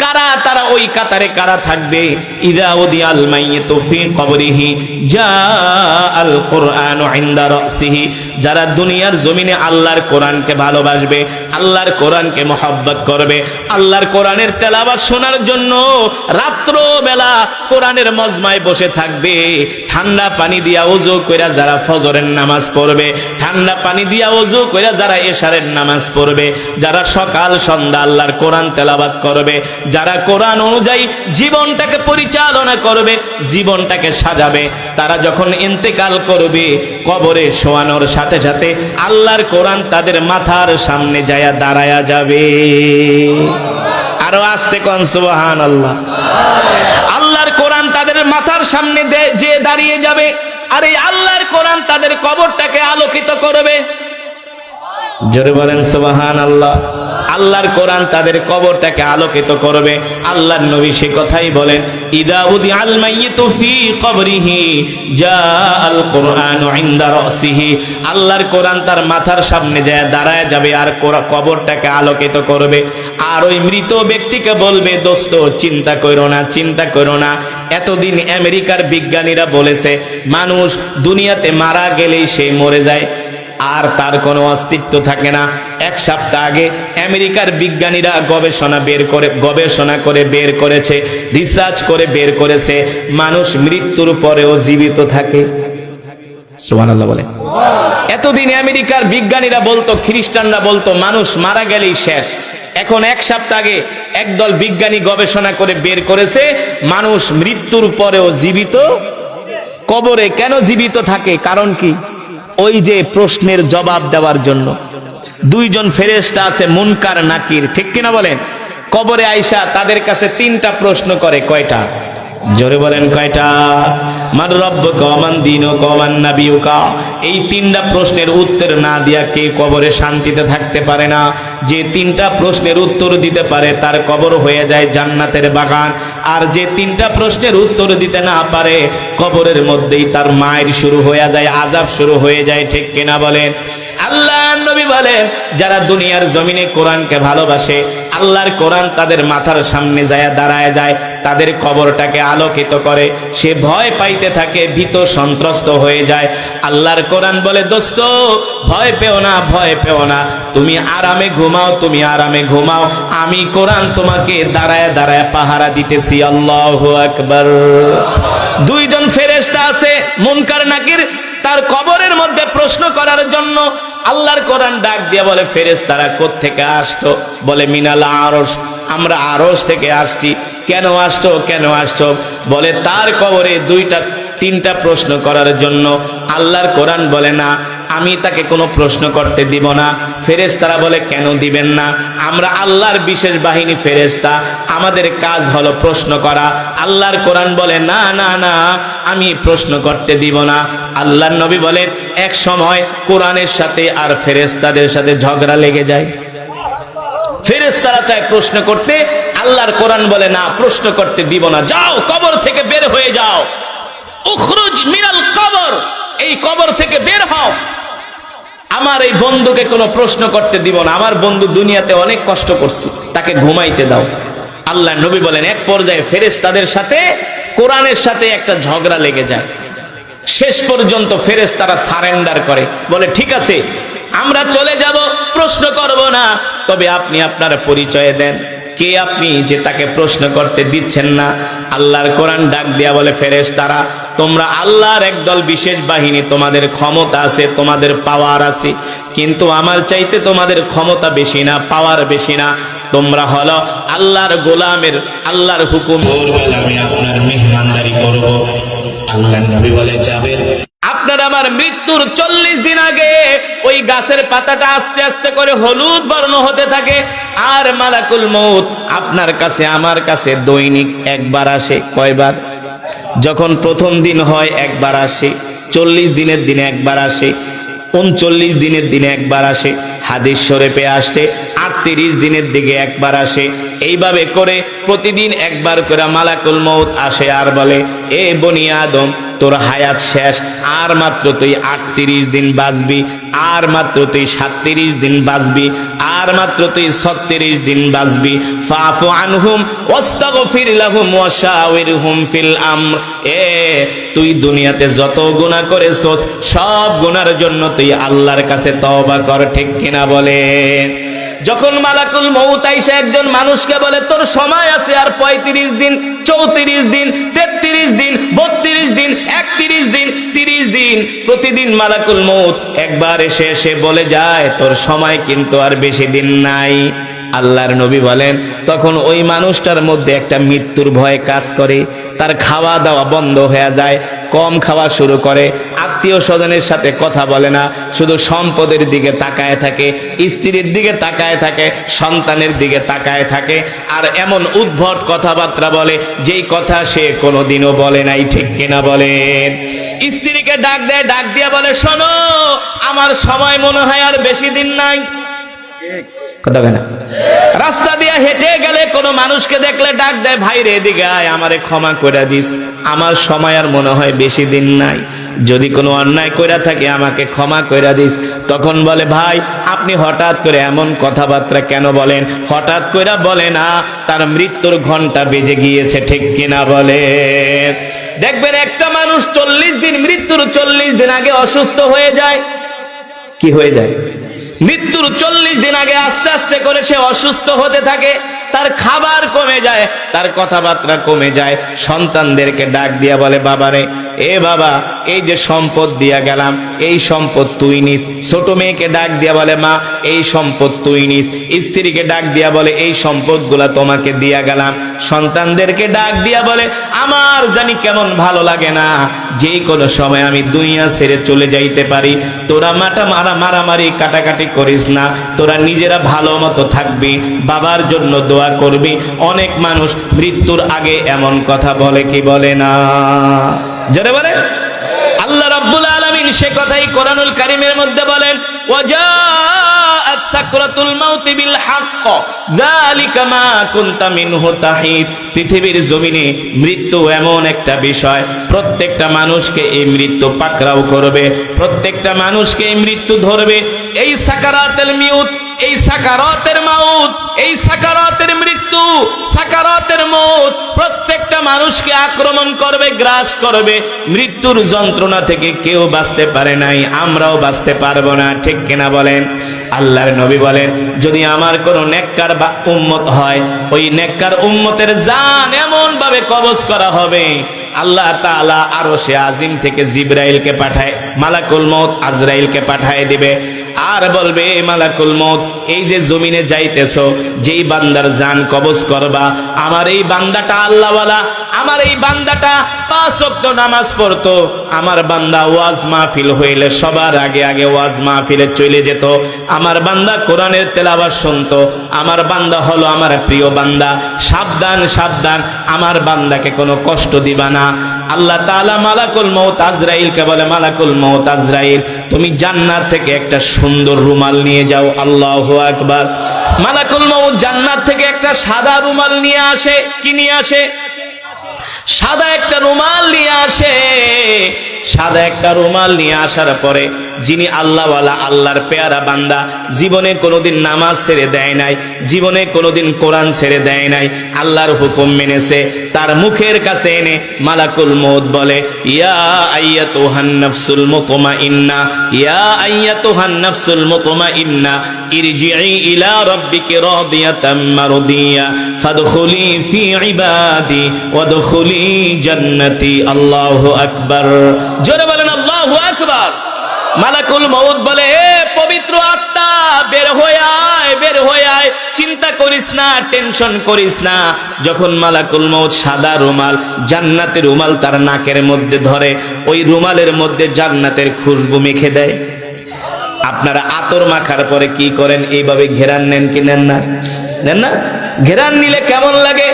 A: কারা তারা ওই কাতারে কারা থাকবে? ইযা উদিয়াল মাইয়িতু ফি কবরিহি জাআল কুরআনু ইনদা রাসিহি, যারা দুনিয়ার জমিনে আল্লাহর কোরআনকে ভালোবাসবে, আল্লাহর কোরআনকে মহব্বত করবে, আল্লাহর কোরআনের তেলাওয়াত শোনার জন্য রাত্র বেলা কোরআনের মজমায় বসে থাকবে। ঠান্ডা পানি দিয়া ওযু কইরা যারা ফজরের নামাজ পড়বে, ঠান্ডা পানি দিয়া ওযু কইরা যারা এশারের নামাজ পড়বে, যারা সকাল সন্ধ্যা আল্লাহর কোরআন তেলাওয়াত করবে, যারা কোরআন অনুযায়ী জীবনটাকে পরিচালনা করবে, জীবনটাকে সাজাবে, তারা যখন ইন্তেকাল করবে কবরে শোয়ানোর সাথে সাথে আল্লাহর কোরআন তাদের মাথার সামনে যায় দাঁড়ায়া যাবে। আরো আস্তে কোন সুবহানাল্লাহ। আল্লাহর কোরআন তাদের মাথার সামনে যে দাঁড়িয়ে যাবে, আর এই আল্লাহর কোরআন তাদের কবরটাকে আলোকিত করবে। জোরে বলেন সুবহানাল্লাহ। আল্লাহর কোরআন তাদের কবরটাকে আলোকিত করবে। আল্লাহর নবী সে কথাই বলেন ইদা উদিআল মাইয়িতু ফি কবরিহি জাআল কুরআনু ইনদা রাসিহি, আল্লাহর কোরআন তার মাথার সামনে যায় দাঁড়ায় যাবে আর কবরটাকে আলোকিত করবে। আর ওই মৃত ব্যক্তিকে বলবে দোস্ত চিন্তা করো না, চিন্তা করো না, এতদিন আমেরিকার বিজ্ঞানীরা বলেছে মানুষ দুনিয়াতে মারা গেলেই সে মরে যায় আর তার কোনো অস্তিত্ব থাকে না। এক সপ্তাহ আগে আমেরিকার বিজ্ঞানীরা গবেষণা করে বের করেছে, রিসার্চ করে বের করেছে মানুষ মৃত্যুর পরেও জীবিত থাকে। সুবহানাল্লাহ বলে। এতদিন আমেরিকার বিজ্ঞানীরা বলতো, খ্রিস্টানরা বলতো মানুষ মারা গেলেই শেষ। এখন এক সপ্তাহ আগে একদল বিজ্ঞানী গবেষণা করে বের করেছে মানুষ মৃত্যুর পরেও জীবিত। কবরে কেন জীবিত থাকে? কারণ কি? ওই যে প্রশ্নের জবাব দেওয়ার জন্য দুইজন ফেরেশতা আছে মুনকার নাকির, ঠিক কিনা বলেন? কবরে আয়েশা তাদের কাছে তিনটা প্রশ্ন করে। কয়টা? জোরে বলেন কয়টা? মান রব্বুকা ওয়া মান দীনুকা ওয়া মান নাবিয়ুকা। এই তিনটা প্রশ্নের উত্তর না দিয়া কে কবরে শান্তিতে থাকতে পারে না। যে তিনটা প্রশ্নের উত্তর দিতে পারে তার কবর হয়ে যায় জান্নাতের বাগান, আর যে তিনটা প্রশ্নের উত্তর দিতে না পারে কবরের মধ্যেই তার মায়ের শুরু হয়ে যায়, আযাব শুরু হয়ে যায়, ঠিক কিনা বলেন? আল্লাহর নবী বলেন যারা দুনিয়ার জমিনে কোরআনকে ভালোবাসে, আল্লাহর কোরআন তাদের মাথার সামনে যায় দাঁড়ায় যায়, তাদের কবরটাকে আলোকিত করে, সে ভয় পাইতে থাকে, ভীত সন্ত্রস্ত হয়ে যায়। আল্লাহর কোরআন বলে দোস্ত ভয় পেও না, ভয় পেও না, তুমি আরামে ঘুমাও, তুমি আরামে ঘুমাও, আমি কোরআন তোমাকে দাঁড়ায় দাঁড়ায় পাহারা দিতেছি। আল্লাহু আকবার। দুইজন ফেরেশতা আছে মুনকার নাকির, তার কবরের মধ্যে প্রশ্ন করার জন্য আল্লাহর কোরআন ডাক দিয়ে বলে ফেরেশতারা কোত্থেকে আসতো? বলে মিনাল আরশ, আমরা আরশ থেকে আসছি। কেন আসছো, কেন আসছো? বলে তার কবরে তিনটা প্রশ্ন করার জন্য। আল্লাহর কোরআন বলে না, আমি তাকে কোনো প্রশ্ন করতে দিব না। ফেরেশতারা বলে কেন দিবেন না? আমরা আল্লাহর বিশেষ বাহিনী ফেরেশতা, আমাদের কাজ হলো প্রশ্ন করা। আল্লাহর কোরআন বলে না না না, আমি প্রশ্ন করতে দিব না। আল্লাহর নবী বলেন এক সময় কোরআনের সাথে আর ফেরেশতাদের সাথে ঝগড়া লেগে যায়। ফেরেশতারা চায় প্রশ্ন করতে, আল্লাহর কোরআন বলে না, প্রশ্ন করতে দিব না। যাও, কবর থেকে বের হয়ে যাও। উখরুজ মিনাল কবর, এই কবর থেকে বের হও। আমার এই বন্ধুকে কোনো প্রশ্ন করতে দিব না। আমার বন্ধু দুনিয়াতে অনেক কষ্ট করছে, তাকে ঘুমাইতে দাও। আল্লাহর নবী বলেন এক পর্যায়ে ফেরেশতাদের সাথে কোরআনের সাথে একটা ঝগড়া লেগে যায়। শেষ পর্যন্ত ফেরেশতারা সারেন্ডার করে, বলে ঠিক আছে আমরা চলে যাব, প্রশ্ন করব না, তবে আপনি আপনার পরিচয় দেন, কে আপনি যে তাকে প্রশ্ন করতে দিচ্ছেন না? আল্লাহর কোরআন ডাক দিয়া বলে ফেরেশতারা তোমরা আল্লাহর একদল বিশেষ বাহিনী, তোমাদের ক্ষমতা আছে, তোমাদের পাওয়ার আছে, কিন্তু আমার চাইতে তোমাদের ক্ষমতা বেশি না, পাওয়ার বেশি না। তোমরা হলো আল্লাহর গোলামের, আল্লাহর হুকুম আমি আপনার মেহমানদারি করব। আল্লাহর নবী বলে যাবেন, আপনার আমার মৃত্যুর 40 দিন আগে ওই গাছের পাতাটা আস্তে আস্তে করে হলুদ বর্ণ হতে থাকে, আর মালাকুল মউত আপনার কাছে আমার কাছে দৈনিক একবার আসে। কয়বার? যখন প্রথম দিন হয় একবার আসে, 40 দিনের দিনে একবার আসে, 39 দিনের দিনে একবার আসে, হাদিস শরীফে আসে 38 দিনের দিকে একবার আসে। এইভাবে করে প্রতিদিন একবার করে মালাকুল মউত আসে আর বলে এ বনি আদম তোর হায়াত শেষ, আর মাত্র তুই 38 দিন বাঁচবি, আর মাত্র তুই 37 দিন বাঁচবি, আর মাত্র তুই 36 দিন বাঁচবি। ফাফু আনহুম ওয়াস্তাগফির লাহুম ওয়াশাওিরহুম ফিল আমর। তুই দুনিয়াতে যত গুনাহ করেছস সব গুনার জন্য তুই আল্লাহর কাছে তওবা কর, ঠিক কিনা বলেন? যখন মালাকুল মউত আইসা একজন মানুষকে বলে তোর সময় আছে আর 35 দিন, 34 দিন, 33 দিন, 32 দিন, 31 দিন, 30 দিন, প্রতিদিন মালাকুল মউত একবার এসে এসে বলে যায় তোর সময় কিন্তু আর বেশি দিন নাই। আল্লাহর নবী বলেন তখন ওই মানুষটার মধ্যে একটা মৃত্যুর ভয় কাজ করে, তার খাওয়া দাওয়া বন্ধ হয়ে যায়, কম খাওয়া শুরু করে, আত্মীয় স্বজনের সাথে কথা বলে না, শুধু সম্পদের দিকে তাকায় থাকে, স্ত্রীর দিকে তাকায় থাকে, সন্তানের দিকে তাকায় থাকে, আর এমন উদ্ভট কথাবার্তা বলে যেই কথা সে কোনোদিনও বলে নাই, ঠিক কিনা বলেন? স্ত্রীকে ডাক দেয়, ডাক দিয়ে বলে শোনো আমার সময় মনে হয় আর বেশি দিন নাই। কথা বলে না? রাস্তা দিয়ে হেঁটে গেলে কোনো মানুষকে দেখলে ডাক দেয় ভাই রে এদিকে আয়, আমারে ক্ষমা করে দিস, আমার সময় আর মনে হয় বেশি দিন নাই, যদি কোনো অন্যায় কইরা থাকে আমাকে ক্ষমা কইরা দিস। তখন বলে ভাই আপনি হঠাৎ করে এমন কথাবার্তা কেন বলেন? হঠাৎ কইরা বলে না, তার মৃত্যুর ঘন্টা বেজে গিয়েছে, ঠিক কিনা বলেন? দেখবেন একটা মানুষ 40 দিন, মৃত্যুর 40 দিন আগে অসুস্থ হয়ে যায়। কি হয়ে যায়? মৃত্যুর 40 দিন আগে আস্তে আস্তে করে সে অসুস্থ হতে থাকে, তার খাবার কমে যায়, তার কথাবার্তা কমে যায়। সন্তানদেরকে ডাক দিয়া বলে বাবারে এ বাবা এই যে সম্পদ দিয়া গেলাম এই সম্পদ তুই নিস। ছোট মেয়েকে ডাক দিয়া বলে মা এই সম্পদ তুই নিস। স্ত্রীকে ডাক দিয়া বলে এই সম্পদগুলা তোমাকে দিয়া গেলাম। সন্তানদেরকে ডাক দিয়া বলে আমার জানি কেমন ভালো লাগে না, যে কোনো সময় আমি দুনিয়া ছেড়ে চলে যাইতে পারি, তোরা মারামারি কাটাকাটি করিস না, তোরা নিজেরা ভালো মতো থাকবি, বাবার জন্য দোয়া করবি। অনেক মানুষ মৃত্যুর আগে এমন কথা বলে কি বলে না? জোরে বলে। আল্লাহ রাব্বুল আলামিন সে কথাই কোরআনুল কারীমের মধ্যে বলেন ওয়াজাআত সাকরাতুল মাউতি বিল হক যালিকা মা কুনতা মিনহু তাহিদ। পৃথিবীর জমিনে মৃত্যু এমন একটা বিষয়, প্রত্যেকটা মানুষকে এই মৃত্যু পাকড়াও করবে, প্রত্যেকটা মানুষকে এই মৃত্যু ধরবে। এই সাকারাতুল মাউত, এই সাকারাতের মাউত, এই সাকারাতের মৃত্যু, সাকারাতের মউত প্রত্যেকটা মানুষকে আক্রমণ করবে, গ্রাস করবে। মৃত্যুর যন্ত্রণা থেকে কেউ বাঁচতে পারে নাই, আমরাও বাঁচতে পারবো না, ঠিক কিনা বলেন? আল্লাহর নবী বলেন যদি আমার কোন নেককার বা উম্মত হয়, ওই নেককার উম্মতের জান এমন ভাবে কবজ করা হবে আল্লাহ তাআলা আরশে আজিম থেকে জিবরাইলকে পাঠায়, মালাকুল মউত আজরাইলকে পাঠায় দিবে, আর বলবে মালাকুল মউত এই যে জমিনে যাইতেছো, যেই বান্দার জান কবজ করবা, আমার এই বান্দাটা আল্লাহওয়ালা, আমার এই বান্দাটা 5 ওয়াক্ত নামাজ পড়তো, আমার বান্দা ওয়াজ মাহফিল হইলে সবার আগে আগে ওয়াজ মাহফিলে চলে যেত, আমার বান্দা কোরআনের তেলাওয়াত শুনতো, আমার বান্দা হলো আমার প্রিয় বান্দা, সাবধান সাবধান, আমার বান্দাকে কোনো কষ্ট দিবা না। আল্লাহ তাআলা মালাকুল মউত আজরাইলকে বলে, মালাকুল মউত আজরাইল, তুমি জান্নাত থেকে একটা সুন্দর রুমাল নিয়ে যাও। আল্লাহু আকবার। মালাকুল মউত জান্নাত থেকে একটা সাদা রুমাল নিয়ে আসে। কি নিয়ে আসে? সাদা একটা রুমাল নিয়ে আসে। সাদা একটা রুমাল নিয়ে আসার পরে যিনি আল্লাহওয়ালা, আল্লাহর পেয়ারা বান্দা, জীবনে কোনোদিন নামাজ ছেড়ে দেয় নাই, জীবনে কোনোদিন কোরআন ছেড়ে দেয় নাই, আল্লাহর হুকুম মেনেছে, তার মুখের কাছে এনে মালাকুল মউত বলে, ইয়া আইয়াতুহান নাফসুল মুতমাইন্না, ইয়া আইয়াতুহান নাফসুল মুতমাইন্না, ইরজিই ইলা রাব্বিকি রাদিয়াতাম মারদিয়া ফাদখুলি ফি ইবাদি ওয়াদখুলি জান্নাতি। আল্লাহু আকবার। জোরে বলেন আল্লাহু আকবার। মালাকুল মউত বলে, হে পবিত্র আত্মা, বের হয়ে আয়, বের হয়ে আয়, চিন্তা করিস না, টেনশন করিস না। যখন মালাকুল মউত সাদা রুমাল, জান্নাতের রুমাল তার নাকের মধ্যে ধরে, ওই রুমালের মধ্যে জান্নাতের খুশবু মেখে দেয়। আপনারা আতর মাখার পরে কি করেন? এইভাবে ঘেরান নেন কি নেন না? নেন না? ঘেরান নিলে কেমন লাগে?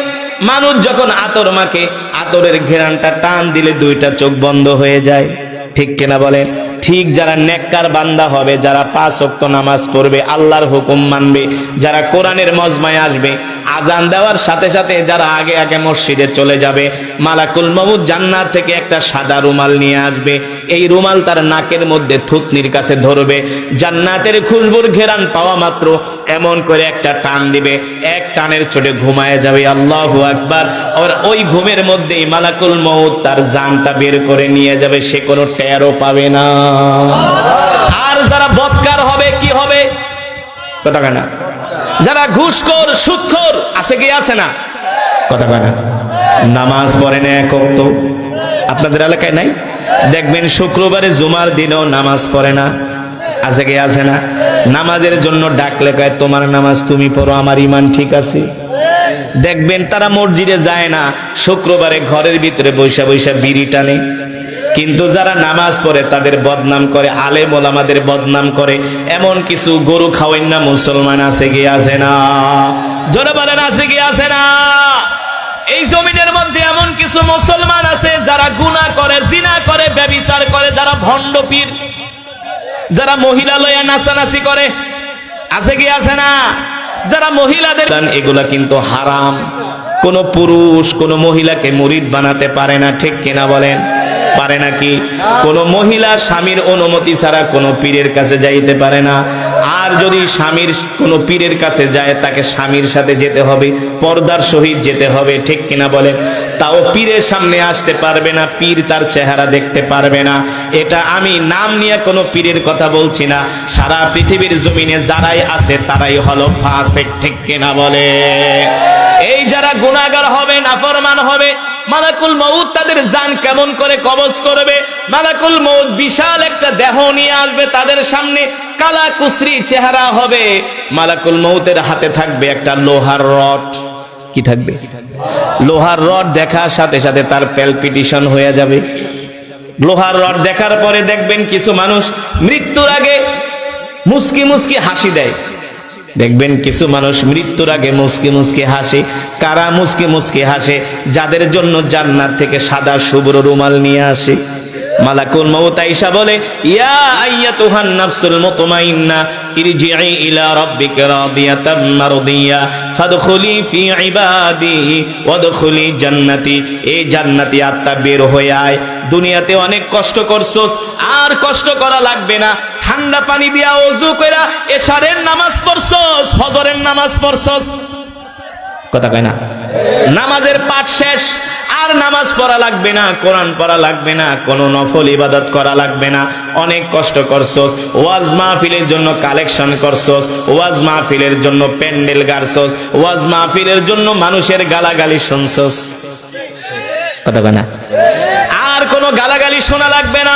A: মানুষ যখন আতর মাখে, আতরের ঘেরানটা টান দিলে দুইটা চোখ বন্ধ হয়ে যায়, ঠিক কিনা বলেন? ঠিক যারা নেককার বান্দা হবে, যারা 5 ওয়াক্ত নামাজ পড়বে, আল্লাহর হুকুম মানবে, যারা কোরআনের মজমায় আসবে, আজান দেওয়ার সাথে সাথে যারা আগে আগে মসজিদে চলে যাবে, মালাকুল মউত জান্নাত থেকে একটা সাদা রুমাল নিয়ে আসবে। এই রুমাল তার নাকের মধ্যে থুতনির কাছে ধরবে, জান্নাতের খুশবুর ঘেরান পাওয়া মাত্র এমন করে একটা টান দিবে, এক টানের চোটে ঘুমায় যাবে। আল্লাহু আকবার। আর ওই ঘুমের মধ্যেই মালাকুল মউত তার জানটা বের করে নিয়ে যাবে, সে কোনো টেরও পাবে না। আর যারা বদকার হবে কি হবে? কথা কয় না? যারা ঘুষখোর, সুদখোর আছে কি আছে না? কথা কয় না? নামাজ পড়ে না এক ওয়াক্ত, আপনাদের এলাকায় নাই? দেখবেন শুক্রবারে জুমার দিনও নামাজ পড়ে না, আছে কি আছে না? নামাজের জন্য ডাকলে কয়, তোমার নামাজ তুমি পড়ো, আমার ঈমান ঠিক আছে। দেখবেন তারা মসজিদে যায় না, শুক্রবারে ঘরের ভিতরে বৈশা বৈশা বিড়ি টানে। কিন্তু যারা নামাজ পড়ে তাদের বদনাম করে, আলেম ওলামাদের বদনাম করে। এমন কিছু গরু খাওয়াই না মুসলমান আছে কি আছে না? জোরে বলেন, আছে কি আছে না? এই জমিনের মধ্যে এমন কিছু মুসলমান আছে যারা গুনাহ করে, জিনা করে, ব্যভিচার করে, যারা ভণ্ড পীর, যারা মহিলা লয়া নাচানাচি করে, আছে কি আছে না? যারা মহিলাদের, এগুলা কিন্তু হারাম। কোন পুরুষ কোন মহিলাকে মুরিদ বানাতে পারে না, ঠিক কিনা বলেন? পারে নাকি? কোন মহিলা স্বামীর অনুমতি ছাড়া কোন পীরের কাছে যাইতে পারে না। আর যদি স্বামীর কোন পীরের কাছে যায়, তাকে স্বামীর সাথে যেতে হবে, পর্দার সহিত যেতে হবে, ঠিক কিনা বলেন? তাও পীরের সামনে আসতে পারবে না, পীর তার চেহারা দেখতে পারবে না। এটা আমি নাম নিয়ে কোনো পীরের কথা বলছি না, সারা পৃথিবীর জমিনে যারাই আছে তারাই হলো ফাসিক, ঠিক কিনা বলে? এই যারা গুনাহগার হবে, নাফরমান হবে, মালাকুল মউত তাদের জান কেমন করে কবজ করবে? মালাকুল মউত বিশাল একটা দেহ নিয়ে আসবে তাদের সামনে, কালা কুসরি চেহারা হবে। মালাকুল মউতের হাতে থাকবে একটা লোহার রড। কি থাকবে? লোহার রড দেখার সাথে সাথে তার প্যালপিটেশন হয়ে যাবে। লোহার রড দেখার পরে দেখবেন কিছু মানুষ মৃত্যুর আগে মুস্কি মুস্কি হাসি দেয়। দেখবেন কিছু মানুষ মৃত্যুর আগে মুস্কি মুস্কি হাসে। কারা মুস্কি মুস্কি হাসে? যাদের জন্য জান্নাত থেকে সাদা শুভ্র রুমাল নিয়ে আসে। মালাকুল মউত আয়েশা বলে, ইয়া আইয়াতুহান নাফসুল মুতমাইন্না, ইরজিই ইলা রাব্বিকা রাদিয়াতাম মারদিয়া ফাদখুলি ফি ইবাদি ওয়াদখুলি জান্নাতি। এই জান্নাতি আত্মা বের হয়ে আয়। দুনিয়াতে অনেক কষ্ট করছস, আর কষ্ট করা লাগবে না। ঠান্ডা পানি দিয়া ওযু কইরা এশারের নামাজ পড়ছস, ফজরের নামাজ পড়ছস, কথা কয় না? নামাজের পাঠ শেষ, আর নামাজ পড়া লাগবে না, কোরআন পড়া লাগবে না, কোনো নফল ইবাদত করা লাগবে না। অনেক কষ্ট করছস, ওয়াজ মাহফিলের জন্য কালেকশন করছস, ওয়াজ মাহফিলের জন্য প্যান্ডেল গাড়ছস, ওয়াজ মাহফিলের জন্য মানুষের গালাগালি শুনছস, কথা কয় না? আর কোনো গালাগালি শোনা লাগবে না।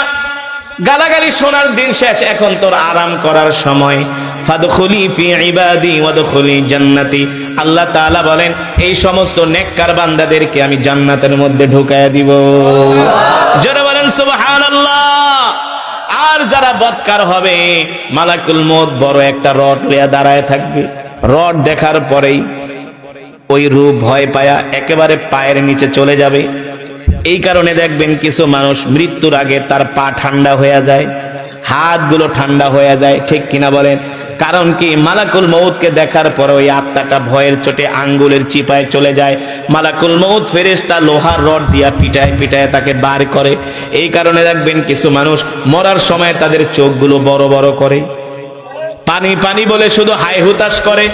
A: গালাগালি শোনার দিন শেষ, এখন তোর আরাম করার সময়। ফাদখুলি ফি ইবাদি ওয়াদখুলি জান্নাতি। আল্লাহ তাআলা বলেন এই সমস্ত নেককার বান্দাদেরকে আমি জান্নাতের মধ্যে ঢুকায়া দিব। যারা বলেন সুবহানাল্লাহ। আর যারা বদকার হবে, মালাকুল মউত বড় একটা রড লইয়া দাঁড়ায় থাকবে। রড দেখার পরেই ওই রূপ ভয় পায়া একেবারে পায়ের নিচে চলে যাবে। এই কারণে দেখবেন কিছু মানুষ মৃত্যুর আগে তার পা ঠান্ডা হয়ে যায়, হাতগুলো ঠান্ডা হয়ে যায়, ঠিক কিনা বলেন? কারণ কি, মালাকুল মউতকে দেখার পরে ওই আত্মাটা ভয়ের চোটে আঙ্গুলের চিপায় চলে যায়। মালাকুল মউত ফেরেশতা লোহার রড দিয়া পিটায় পিটায় তাকে বার করে। এই কারণে দেখবেন কিছু মানুষ মরার সময় তাদের চোখগুলো বড় বড় করে, পানি পানি বলে শুধু হাই হুতাশ করে।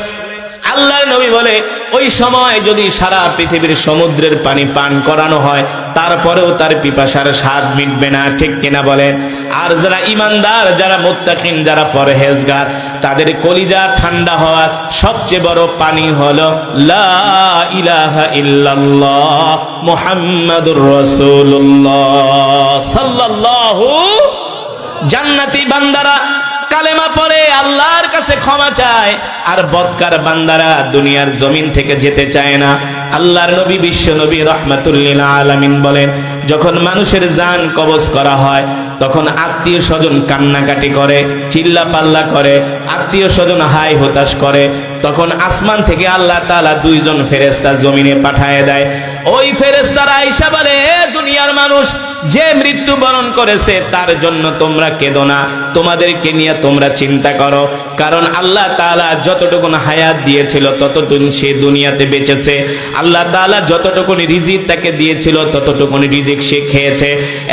A: আল্লাহর নবী বলে ওই সময় যদি সারা পৃথিবীর সমুদ্রের পানি পান করানো হয় তারপরেও তার পিপাসার স্বাদ মিটবে না, ঠিক কিনা বলেন? আর যারা ইমানদার, যারা মুত্তাকিন, যারা পরহেজগার, তাদের কলিজা ঠান্ডা হওয়ার সবচেয়ে বড় পানি হলো লা ইলাহা ইল্লাল্লাহ মুহাম্মাদুর রাসূলুল্লাহ সাল্লাল্লাহু। জান্নাতি বান্দারা কালেমা পড়ে আল্লাহর কাছে ক্ষমা চায়, আর বদকার বান্দারা দুনিয়ার জমিন থেকে যেতে চায় না। আল্লাহর নবী বিশ্ব নবী রাহমাতুল লিল আলামিন বলেন, যখন মানুষের জান কবজ করা হয় তখন আত্মীয় স্বজন কান্নাকাটি করে, চিল্লা পাল্লা করে, আত্মীয় স্বজন হাই হতাশ করে। তখন আসমান থেকে আল্লাহ তাআলা দুইজন ফেরেশতা জমিনে পাঠায় দেয়। ওই ফেরেশতারা আয়েশা বলে, দুনিয়ার মানুষ যে মৃত্যু বরণ করেছে তার জন্য তোমরা কেঁদো না, তোমাদেরকে নিয়ে তোমরা চিন্তা করো। কারণ আল্লাহ তাআলা যতটুকুন হায়াত দিয়েছিল ততটুকুন সে দুনিয়াতে বেঁচেছে। আল্লাহ তাআলা যতটুকুন রিজিক তাকে দিয়েছিল ততটুকুন রিজিক সে খেয়েছে।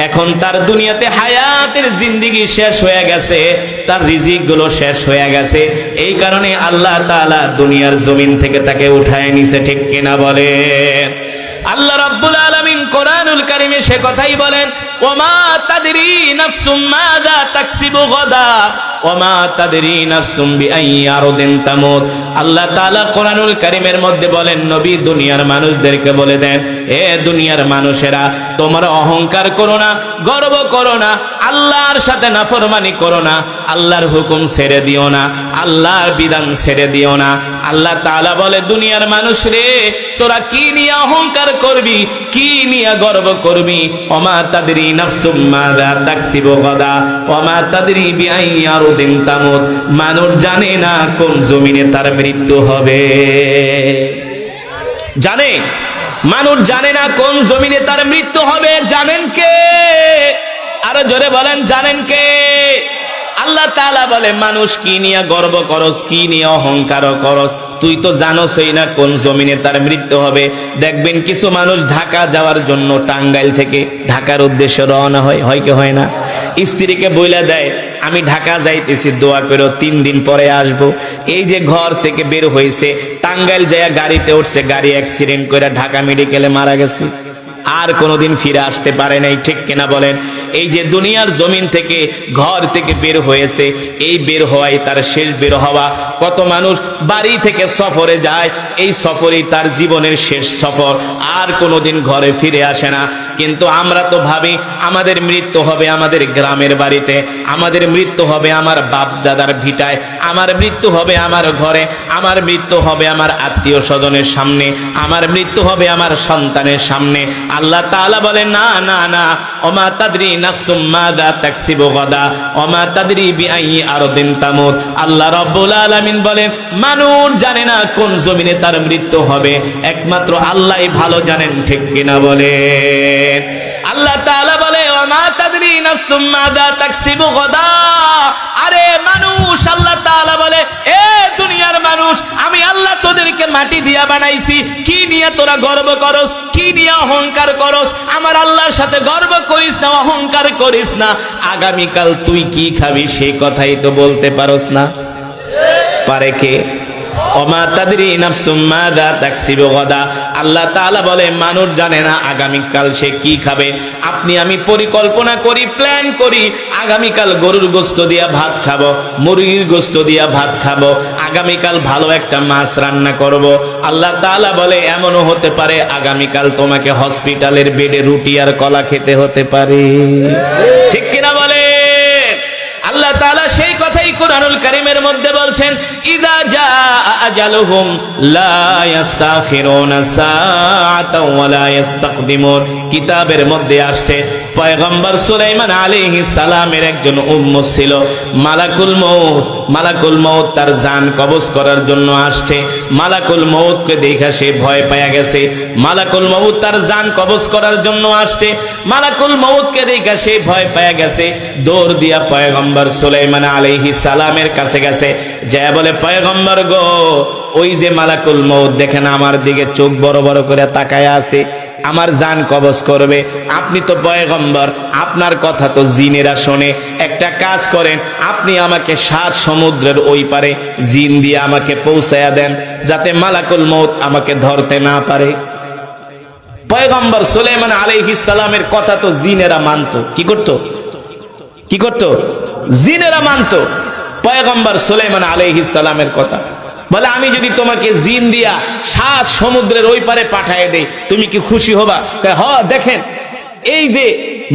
A: এখন তার দুনিয়াতে হায়াতের জিন্দেগি শেষ হয়ে গেছে, তার রিজিক গুলো শেষ হয়ে গেছে। এই কারণে আল্লাহ তাআলা দুনিয়ার জমিন থেকে তাকে উঠায় নিছে, ঠিক কিনা বলে? আল্লাহ রাব্বুল আলামিন কোরআনুল কারীমে সে কথাই বলেন, ওমা তাদরি নাফসুম মাযা তাকসিবু গাদা ওমা তাদরি নাফসুম বিআইয়ি আরদিন তামুত। আল্লাহ তাআলা কোরআনুল কারীমের মধ্যে বলেন, নবী দুনিয়ার মানুষদেরকে বলে দেন, এ দুনিয়ার মানুষেরা, তোমরা অহংকার করো না, গর্ব করো না, আল্লাহর সাথে নাফরমানি করো না, আল্লাহর হুকুম ছেড়ে দিও না, আল্লাহর বিধান ছেড়ে দিও না। আল্লাহ তাআলা বলে, দুনিয়ার মানুষ রে, তোরা কি নিয়ে অহংকার করবি, কি নিয়ে গর্ব করবি? ওমা তাদরি নাফসুম মাযা তাকসিবু গাদা ওমা তাদরি বিআইয়ি আরদিন তামুত। মানুষ জানে না কোন জমিনে তার মৃত্যু হবে। জানে? মানুষ জানে না কোন জমিনে তার মৃত্যু হবে। জানেন কে? আরো জোরে বলেন, জানেন কে? আল্লাহ তাআলা বলে, মানুষ কি নিয়ে গর্ব করস, কি নিয়ে অহংকার করস? তুই তো জানোসই না কোন জমিনে তার মৃত্যু হবে। দেখবেন কিছু মানুষ ঢাকা যাওয়ার জন্য টাঙ্গাইল থেকে ঢাকার উদ্দেশ্যে রওনা হয়, হয় কি হয় না? স্ত্রীকে বইলা দেয়, আমি ঢাকা যাইতেছি, দোয়া করো 3 দিন পরে আসবো। এই যে ঘর থেকে বের হয়েছে, টাঙ্গাইল যায় গাড়িতে উঠছে, গাড়ি অ্যাক্সিডেন্ট করে ঢাকা মেডিকেলে মারা গেছে, আর কোনোদিন ফিরে আসতে পারে নাই, ঠিক কিনা বলেন? এই যে দুনিয়ার জমিন থেকে, ঘর থেকে বের হয়েছে, এই বের হওয়াই তার শেষ বের হওয়া। কত মানুষ বাড়ি থেকে সফরে যায়, এই সফরেই তার জীবনের শেষ সফর, আর কোনোদিন ঘরে ফিরে আসে না। কিন্তু আমরা তো ভাবি আমাদের মৃত্যু হবে আমাদের গ্রামের বাড়িতে, আমাদের মৃত্যু হবে আমার বাপ দাদার ভিটায়, আমার মৃত্যু হবে আমার ঘরে, আমার মৃত্যু হবে আমার আত্মীয় স্বজনের সামনে, আমার মৃত্যু হবে আমার সন্তানের সামনে। আল্লাহ তাআলা বলেন, না না না, ওমা তাদরি নাফসুম মাযা তাকসিবু গাদা ওমা তাদরি বিআইয়ি আরদিন তামুত। আল্লাহ রাব্বুল আলামিন বলেন, মানুষ জানে না কোন জমিনে তার মৃত্যু হবে, একমাত্র আল্লাহই ভালো জানেন, ঠিক কিনা বলেন? আল্লাহ তাআলা বলে, ওমা তাদরি নাফসুম মাযা তাকসিবু গাদা। আরে মানুষ, আল্লাহ তাআলা বলে, এ দুনিয়ার মানুষ, আমি আল্লাহ তোদেরকে মাটি দিয়া বানাইছি, কি নিয়ে তোরা গর্ব করস, কি নিয়ে অহংকার করস? আমার আল্লাহর সাথে গর্ব করিস না, অহংকার করিস না। আগামীকাল তুই কি খাবি সেই কথাই তো বলতে পারস না। পারে কে? ওমা তাদরি নাফসুম মাযা তাকসিবু গাদা। আল্লাহ তাআলা বলে, মানুষ জানে না আগামীকাল সে কি খাবে। আপনি আমি পরিকল্পনা করি, প্ল্যান করি, আগামীকাল গরুর গোশত দিয়া ভাত খাবো, মুরগির গোশত দিয়া ভাত খাবো, আগামীকাল ভালো একটা মাছ রান্না করব। আল্লাহ তাআলা বলে, এমনও হতে পারে আগামীকাল তোমাকে হসপিটালের বেডে রুটি আর কলা খেতে হতে পারে, ঠিক কিনা বলে? আল্লাহ তাআলা সেই কথাই কোরআনুল কারীমের মধ্যে বল বলছেন ইদা জা আজালুহুম লা ইস্তাখিরুনা সাআতাও ওয়া লা ইস্তাকদিমুন। কিতাবের মধ্যে আসছে পয়গম্বর সুলাইমান আলাইহিস সালামের একজন উম্মত ছিল, মালাকুল মউত। মালাকুল মউত তার জান কবজ করার জন্য আসছে। মালাকুল মউতকে দেখা সে ভয় পায়া গেছে। মালাকুল মউত তার জান কবজ করার জন্য আসছে। মালাকুল মউতকে দেখা সে ভয় পায়া গেছে। দৌড় দিয়া পয়গম্বর সুলাইমান আলাইহিস সালামের কাছে গেছে, যায় বলে পয়গম্বর গো, ওই যে মালাকুল মউত দেখেন আমার দিকে চোখ বড় বড় করে তাকায় আছে, আমার জান কবজ করবে। আপনি তো পয়গম্বর, আপনার কথা তো জিনেরা শোনে। একটা কাজ করেন, আপনি আমাকে 7 সমুদ্রের ওই পারে জিন দিয়ে আমাকে পৌঁছায়া দেন, যাতে মালাকুল মউত আমাকে ধরতে না পারে। পয়গম্বর সুলাইমান আলাইহিস সালামের কথা তো জিনেরা মানতো। কি করতো? কি করতো? জিনেরা মানতো পয়গম্বর সুলাইমান আলাইহিস সালামের কথা। বলে আমি যদি তোমাকে জিন দিয়া 7 সমুদ্রের ওই পারে পাঠিয়ে দেই, তুমি কি খুশি হবা? হ্যাঁ, দেখেন এই যে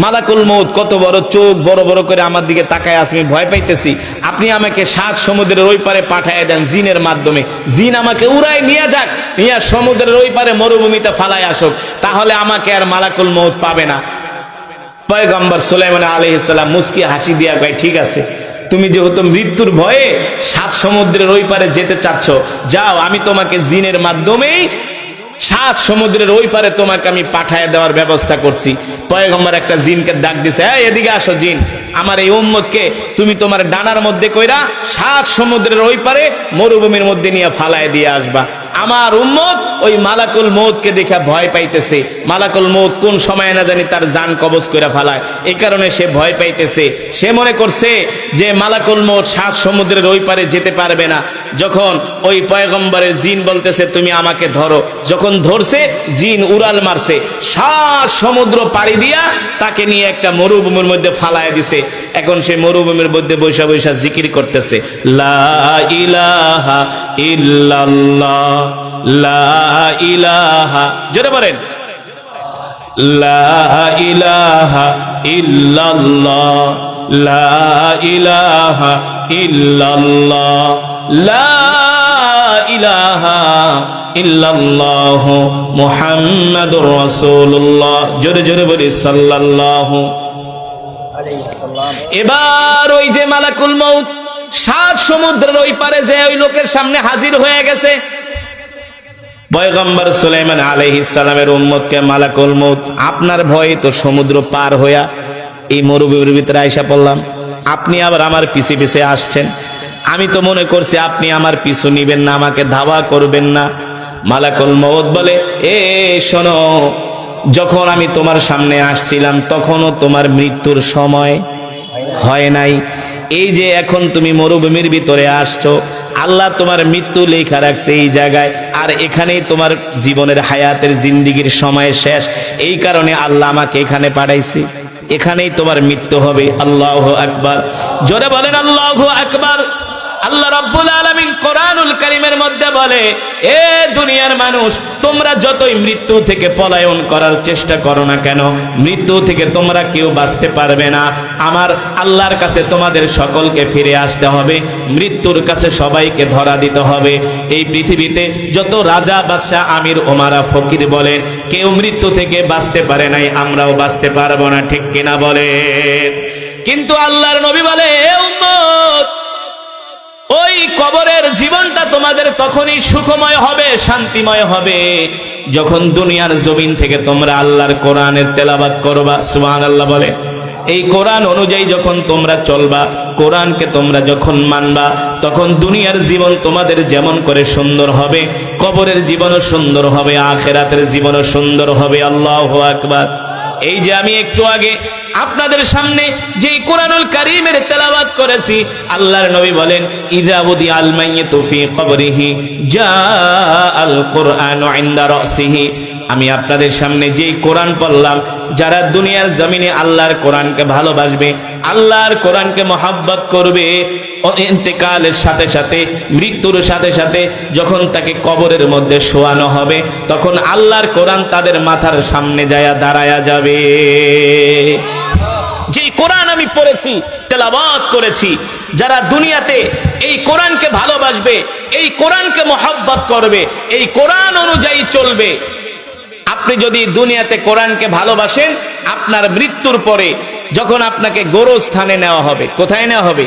A: মালাকুল মউত কত বড় চোখ বড় বড় করে আমার দিকে তাকায় আছে, আমি ভয় পাইতেছি। আপনি আমাকে 7 সমুদ্রের ওই পারে পাঠিয়ে দেন জিনের মাধ্যমে, জিন আমাকে উড়াই নিয়ে যাক, নিয়ে সমুদ্রের ওই পারে মরুভূমিতে ফালায় আসুক, তাহলে আমাকে আর মালাকুল মউত পাবে না। পয়গম্বর সুলাইমান আলাইহিস সালাম মুস্কি হাসি দিয়া কয়, ঠিক আছে, তুমি যেহেতু মৃত্যুর ভয়ে 7 সমুদ্রের ওই পারে যেতে চাচ্ছ, যাও, আমি তোমাকে জিনের মাধ্যমেই 7 সমুদ্রের ওই পারে তোমাকে আমি পাঠায় দেওয়ার ব্যবস্থা করছি। পয়গম্বর একটা জিনকে ডাক দিছে, এদিকে আসো জিন, আমার এই উম্মতকে তুমি তোমার ডানার মধ্যে কইরা 7 সমুদ্রের ওই পারে মরুভূমির মধ্যে নিয়ে ফালায় দিয়ে আসবা। আমার উম্মত ওই মালাকুল মউতকে দেখে ভয় পাইতেছে। মালাকুল মউত কোন সময় না জানি তার জান কবজ করে ফালায়, এই কারণে সে ভয় পাইতেছে। সে মনে করছে যে মালাকুল মউত 7 সমুদ্রের ওই পারে যেতে পারবে না। যখন ওই পয়গম্বরের জিন বলতেছে তুমি আমাকে ধরো, যখন ধরছে জিন উড়াল মারছে, 7 সমুদ্র পাড়ি দিয়া তাকে নিয়ে একটা মরুভূমির মধ্যে ফালায় দিছে। এখন সে মরুভূমির মধ্যে বৈশা বৈশা জিকির করতেছে, লা ইলাহা ইল্লাল্লাহ, লা ইলাহা, জোরে বলেন, লা ইলাহা ইল্লাল্লাহ, লা ইলাহা ইল্লাল্লাহ, লা ইলাহা ইল্লাল্লাহ মুহাম্মাদুর রাসূলুল্লাহ। জোরে জোরে বলি সাল্লাল্লাহু। এবার ওই যে মালাকুল মউত 7 সমুদ্রের ওই পারে যে ওই লোকের সামনে হাজির হয়ে গেছে। পয়গম্বর সুলাইমান আলাইহিস সালামের উম্মতকে মালাকুল মউত, আপনার ভয়ে তো সমুদ্র পার হইয়া এই মরুভূমির ভিতরে আইসা পড়লাম, আপনি আবার আমার পিছে পিছে আসছেন। আমি তো মনে করছি আপনি আমার পিছু নিবেন না, আমাকে ধাওয়া করবেন না। মালাকুল মউত বলে, এ শোনো, যখন আমি তোমার সামনে আসছিলাম তখনও তোমার মৃত্যুর সময় হয় নাই। এই যে এখন তুমি মরুভূমির ভিতরে আসছো, আল্লাহ তোমার মৃত্যু লেখা রাখছে এই জায়গায়, আর এখানেই তোমার জীবনের হায়াতের জিন্দিগির সময় শেষ। এই কারণে আল্লাহ আমাকে এখানে পাঠাইছে, এখানেই তোমার মৃত্যু হবে। আল্লাহু আকবার, জোরে বলেন আল্লাহু আকবার। আল্লাহ রাব্বুল আলামিন কোরআনুল কারীমের মধ্যে বলে, এ দুনিয়ার মানুষ, তোমরা যতই মৃত্যু থেকে পলায়ন করার চেষ্টা করো না কেন, মৃত্যু থেকে তোমরা কেউ বাঁচতে পারবে না। আমার আল্লাহর কাছে তোমাদের সকলকে ফিরে আসতে হবে, মৃত্যুর কাছে সবাইকে ধরা দিতে হবে। এই পৃথিবীতে যত রাজা বাদশা আমির ওমারা ফকির বলেন, কেউ মৃত্যু থেকে বাঁচতে পারে নাই, আমরাও বাঁচতে পারবো না, ঠিক কিনা বলেন? কিন্তু আল্লাহর নবী বলে, এ উম্মত, ওই কবরের জীবনটা তোমাদের তখনই সুখময় হবে, শান্তিময় হবে, যখন দুনিয়ার জমিন থেকে তোমরা আল্লাহর কোরআনের তেলাওয়াত করবা। সুবহানাল্লাহ বলে, এই কোরআন অনুযায়ী যখন তোমরা চলবা, কোরআনকে তোমরা যখন মানবা, তখন দুনিয়ার জীবন তোমাদের যেমন করে সুন্দর হবে, কবরের জীবনও সুন্দর হবে, আখিরাতের জীবনও সুন্দর হবে। আল্লাহু আকবার। এই যে আমি একটু আগে আপনাদের সামনে যে কোরআনুল কারীমের তেলাওয়াত করেছি, আল্লাহর নবী বলেন, ইযা বুদি আল মাইয়িতু ফি কবরিহি জাআল কুরআনু ইনদা রাসিহি। আমি আপনাদের সামনে যে কোরআন পড়লাম, যারা দুনিয়ার জমিনে আল্লাহর কোরআনকে ভালোবাসবে, আল্লাহর কোরআনকে মহব্বত করবে, ইন্তেকালের সাথে সাথে, মৃত্যুর সাথে সাথে যখন তাকে কবরের মধ্যে শোয়ানো হবে, তখন আল্লাহর কোরআন তাদের মাথার সামনে যায়া দাঁড়ায়া যাবে। যে কোরআন আমি পড়েছি, তেলাওয়াত করেছি। যারা দুনিয়াতে এই কোরআনকে ভালোবাসবে, এই কোরআনকে মহব্বত করবে, এই কোরআন অনুযায়ী চলবে। আপনি যদি দুনিয়াতে কোরআনকে ভালোবাসেন, আপনার মৃত্যুর পরে যখন আপনাকে গোরস্থানে নেওয়া হবে, কোথায় নেওয়া হবে?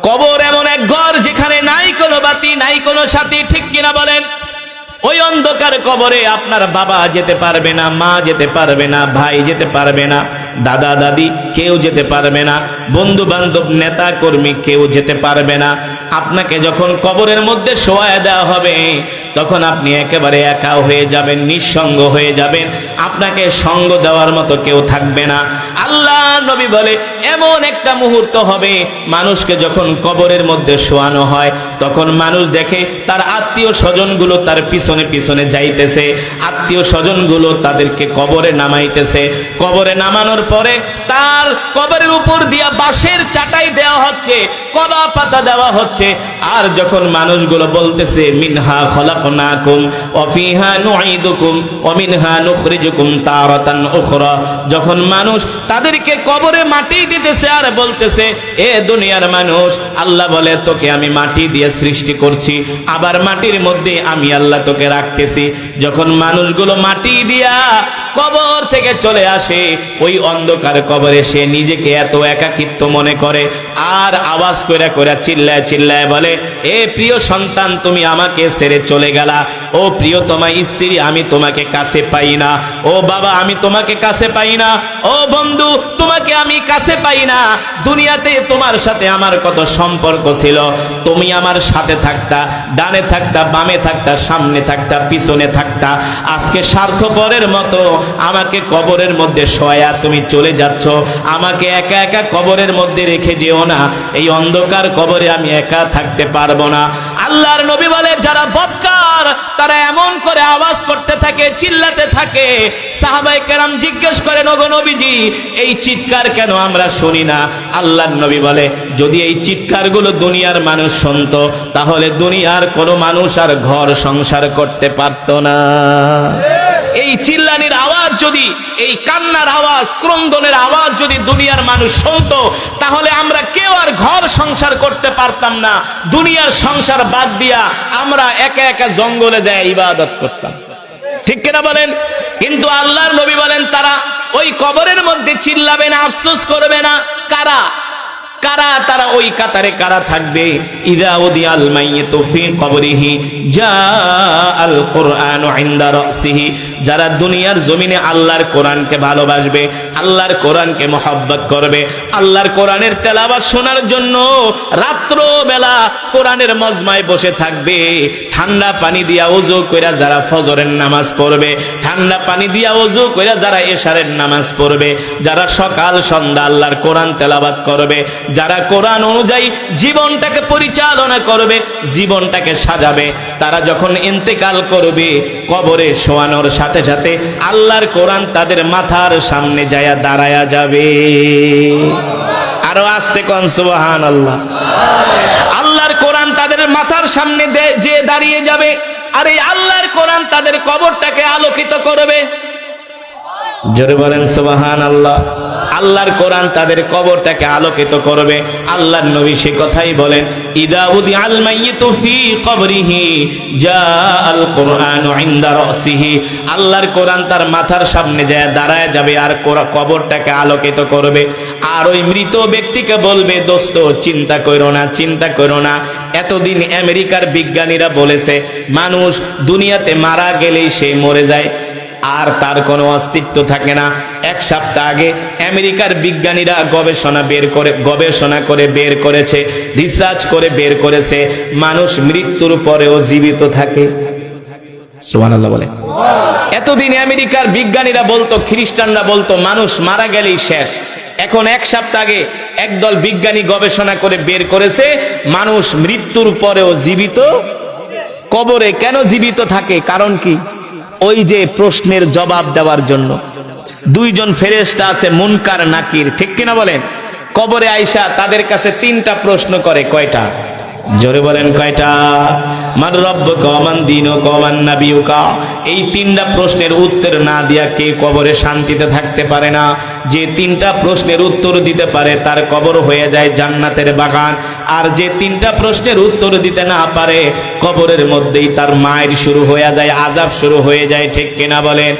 A: কবর এমন এক ঘর যেখানে নাই কোনো বাতি, নাই কোনো সাথী, ঠিক কিনা বলেন? ওই অন্ধকার কবরে আপনার বাবা যেতে পারবে না, মা যেতে পারবে না, ভাই যেতে পারবে না, দাদা দাদি কেউ যেতে পারবে না, বন্ধু বান্ধব নেতা কর্মী কেউ যেতে পারবে না। আপনাকে যখন কবরের মধ্যে শোয়া দেওয়া হবে, তখন আপনি একেবারে একা হয়ে যাবেন, নিঃসঙ্গ হয়ে যাবেন। আপনাকে সঙ্গ দেওয়ার মতো কেউ থাকবে না। আল্লাহ নবী বলে এমন একটা মুহূর্ত হবে, মানুষকে যখন কবরের মধ্যে শোয়ানো হয়, তখন মানুষ দেখে তার আত্মীয় স্বজনগুলো তার পিছনে পিছনে যাইতেছে, আত্মীয় স্বজনগুলো তাদেরকে কবরে নামাইতেছে। কবরে নামানোর পরে তার কবরের উপর দিয়া বাঁশের চাটাই দেওয়া হচ্ছে, কলা পাতা দেওয়া হচ্ছে। আর যখন মানুষগুলো বলতেছে মিনহা খলাকনাকুম ওয়া ফিহা নুঈদুকুম ওয়া মিনহা নুখরিজুকুম তারাতান উখরা, যখন মানুষ তাদেরকে কবরে মাটি দিতেছে আর বলতেছে এ দুনিয়ার মানুষ, আল্লাহ বলে তোকে আমি মাটি দিয়ে সৃষ্টি করছি, আবার মাটির মধ্যে আমি আল্লাহ তোকে রাখতেছি। যখন মানুষগুলো মাটি দিয়া কবর থেকে চলে আসে, ওই অন্ধকার কবরে সে নিজেকে এত একাকিত্ব মনে করে, আর আওয়াজ কইরা কইরা চিল্লায় চিল্লায় বলে এ প্রিয় সন্তান, তুমি আমাকে ছেড়ে চলে গেলা। ও প্রিয়তমা স্ত্রী, আমি তোমাকে কাছে পাই না। ও বাবা, আমি তোমাকে কাছে পাই না। ও বন্ধু, তোমাকে আমি কাছে পাই না। দুনিয়াতে তোমার সাথে আমার কত সম্পর্ক ছিল, তুমি আমার সাথে থাকতা, ডানে থাকতা, বামে থাকতা, সামনে থাকতা, পিছনে থাকতা। আজকে স্বার্থপরের মতো আমাকে কবরের মধ্যে শোয়া তুমি চলে যাচ্ছ। আমাকে একা একা কবরের মধ্যে রেখে যেও না, এই অন্ধকার কবরে আমি একা থাকতে পারবো না। আল্লাহর নবী বলে যারা বদকার তারা এমন করে আওয়াজ করতে থাকে, চিল্লাতে থাকে। সাহাবায়ে কেরাম জিজ্ঞেস করেন ওগো নবীজি, এই চিৎকার কেন আমরা শুনি না? আল্লাহর নবী বলে যদি এই চিৎকারগুলো দুনিয়ার মানুষ শুনতো, তাহলে দুনিয়ার কোনো মানুষ আর ঘর সংসার করতে পারত না। এই চিল্লানির আওয়াজ যদি, এই কান্নার আওয়াজ, ক্রন্দনের আওয়াজ যদি দুনিয়ার মানুষ শুনতো, তাহলে আমরা কেউ আর ঘর সংসার করতে পারতাম না। দুনিয়ার সংসার বাদ দিয়া আমরা একা একা জঙ্গলে যায় ইবাদত করতাম, ঠিক কিনা বলেন? কিন্তু আল্লাহর নবী বলেন তারা ওই কবরের মধ্যে চিল্লাবে না, আফসোস করবে না। কারা কারা? তারা ওই কাতারে কারা থাকবে? ইযা উদিয়াল মাইয়িতু ফি কবরিহি জাআল কুরআনু ইনদা রাসিহি, যারা দুনিয়ার জমিনে আল্লাহর কোরআনকে ভালোবাসবে, আল্লাহর কোরআনকে মহব্বত করবে, আল্লাহর কোরআনের তেলাওয়াত শোনার জন্য রাত্র বেলা কোরআনের মজমায় বসে থাকবে। ঠান্ডা পানি দিয়া ওযু কইরা যারা ফজরের নামাজ পড়বে, ঠান্ডা পানি দিয়া ওযু কইরা যারা এশারের নামাজ পড়বে, যারা সকাল সন্ধ্যা আল্লাহর কোরআন তেলাওয়াত করবে, যারা কোরআন অনুযায়ী জীবনটাকে পরিচালনা করবে, জীবনটাকে সাজাবে, তারা যখন ইন্তেকাল করবে, কবরে শোয়ানোর সাথে সাথে আল্লাহর কোরআন তাদের মাথার সামনে যায় দাঁড়ায়া যাবে। আরো আস্তে কোন সুবহানাল্লাহ। আল্লাহর কোরআন তাদের মাথার সামনে যে দাঁড়িয়ে যাবে, আর এই আল্লাহর কোরআন তাদের কবরটাকে আলোকিত করবে। জোরে বলেন সুবহানাল্লাহ। আল্লাহর কোরআন তাদের কবরটাকে আলোকিত করবে। আল্লাহর নবী সে কথাই বলেন ইদা উদিআল মাইয়িতু ফি কবরিহি জাআল কুরআনু ইনদা রাসিহি, আল্লাহর কোরআন তার মাথার সামনে যায় দাঁড়ায় যাবে আর কবরটাকে আলোকিত করবে। আর ওই মৃত ব্যক্তিকে বলবে দোস্ত চিন্তা করো না, চিন্তা করো না। এতদিন আমেরিকার বিজ্ঞানীরা বলেছে মানুষ দুনিয়াতে মারা গেলেই সে মরে যায়, আর তার কোনো অস্তিত্ব থাকে না। এক সপ্তাহ আগে আমেরিকার বিজ্ঞানীরা গবেষণা করে বের করেছে, রিসার্চ করে বের করেছে মানুষ মৃত্যুর পরেও জীবিত থাকে। সুবহানাল্লাহ বলে। এতদিন আমেরিকার বিজ্ঞানীরা বলতো, খ্রিস্টানরা বলতো মানুষ মারা গেলেই শেষ। এখন এক সপ্তাহ আগে একদল বিজ্ঞানী গবেষণা করে বের করেছে মানুষ মৃত্যুর পরেও জীবিত। কবরে কেন জীবিত থাকে? কারণ কি? ওই যে প্রশ্নের জবাব দেওয়ার জন্য দুইজন ফেরেশতা আছে, মুনকার নাকির, ঠিক কিনা বলেন? কবরে আইসা তাদের কাছে তিনটা প্রশ্ন করে। কয়টা? জোরে বলেন কয়টা? মান রব্বুকা ওয়া মান দীনুকা ওয়া মান নাবিয়ুকা। এই তিনটা প্রশ্নের উত্তর না দিয়া কে কবরে শান্তিতে থাকতে পারে না। যে তিনটা প্রশ্নের উত্তর দিতে পারে তার কবর হয়ে যায় জান্নাতের বাগান, আর যে তিনটা প্রশ্নের উত্তর দিতে না পারে কবরের মধ্যেই তার মায়ের শুরু হয়ে যায়, আযাব শুরু হয়ে যায়। ঠিক কিনা বলেন?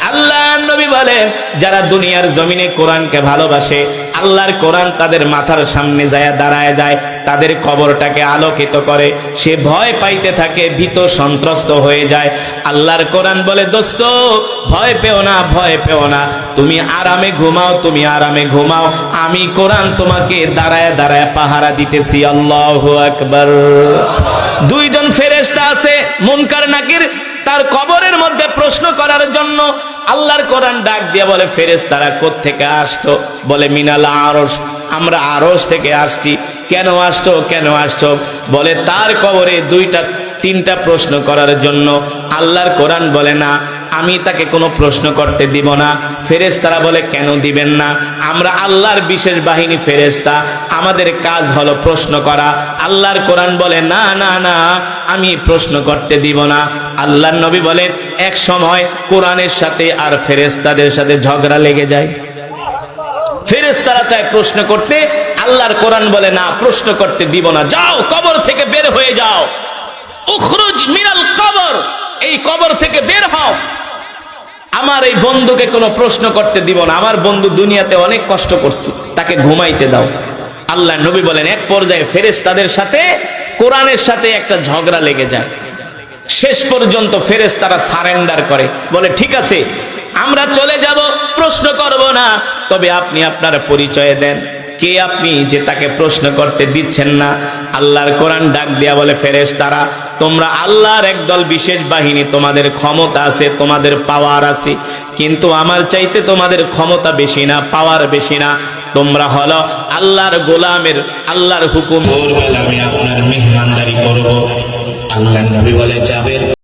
A: আল্লাহর নবী বলেন, যারা দুনিয়ার জমিনে কোরআনকে ভালোবাসে, আল্লাহর কোরআন তাদের মাথার সামনে যায় দাঁড়ায় যায়, তাদের কবরটাকে আলোকিত করে, সে ভয় পাইতে থাকে, ভীত সন্ত্রস্ত হয়ে যায়। আল্লাহর কোরআন বলে, দোস্ত ভয় পেও না, ভয় পেও না, তুমি আরামে ঘুমাও, তুমি আরামে ঘুমাও, আমি কোরআন তোমাকে দাঁড়ায় দাঁড়ায় পাহারা দিতেছি। আল্লাহু আকবার। দুইজন ফেরেশতা আছে মুনকার নাকির, তার কবরের মধ্যে প্রশ্ন করার জন্য আল্লাহর কোরআন ডাক দিয়ে বলে, ফেরেশতারা কোত্থেকে আসতো? বলে, মিনাল আরশ, আমরা আরশ থেকে আসছি। কেন আসতো, কেন আসছো? বলে, তার কবরে তিনটা প্রশ্ন করার জন্য। আল্লাহর কোরআন বলে, না, আমি তাকে কোনো প্রশ্ন করতে দিব না। ফেরেশতারা বলে, কেন দিবেন না? আমরা আল্লাহর বিশেষ বাহিনী ফেরেশতা, আমাদের কাজ হলো প্রশ্ন করা। আল্লাহর কোরআন বলে, না না না, আমি প্রশ্ন করতে দিব না। আল্লাহর নবী বলেন, এক সময় কোরআনের সাথে আর ফেরেশতাদের সাথে ঝগড়া লেগে যায়। ফেরেশতারা চায় প্রশ্ন করতে, আল্লাহর কোরআন বলে, না, প্রশ্ন করতে দিব না, যাও কবর থেকে বের হয়ে যাও। উখরুজ মিনাল কবর, এই কবর থেকে বের হও, আমার এই বন্ধুকে কোনো প্রশ্ন করতে দিব না। আমার বন্ধু দুনিয়াতে অনেক কষ্ট করছে, তাকে ঘুমাইতে দাও। আল্লাহ নবী বলেন, এক পর্যায়ে ফেরেশতাদের সাথে কোরআনের সাথে একটা ঝগড়া লেগে যায়। শেষ পর্যন্ত ফেরেশতারা সারেন্ডার করে, বলে, ঠিক আছে, আমরা চলে যাব, প্রশ্ন করব না, তবে আপনি আপনার পরিচয় দেন, কে আপনি যে তাকে প্রশ্ন করতে দিচ্ছেন না? আল্লাহর কোরআন ডাক দিয়া বলে, ফেরেশতারা, তোমরা আল্লাহর একদল বিশেষ বাহিনী, তোমাদের ক্ষমতা আছে, তোমাদের পাওয়ার আছে, কিন্তু আমার চাইতে তোমাদের ক্ষমতা বেশি না, পাওয়ার বেশি না। তোমরা হলো আল্লাহর গোলামের, আল্লাহর হুকুম আমি আপনার মেহমানদারি করব। আল্লাহর নবী বলে, যাবেন।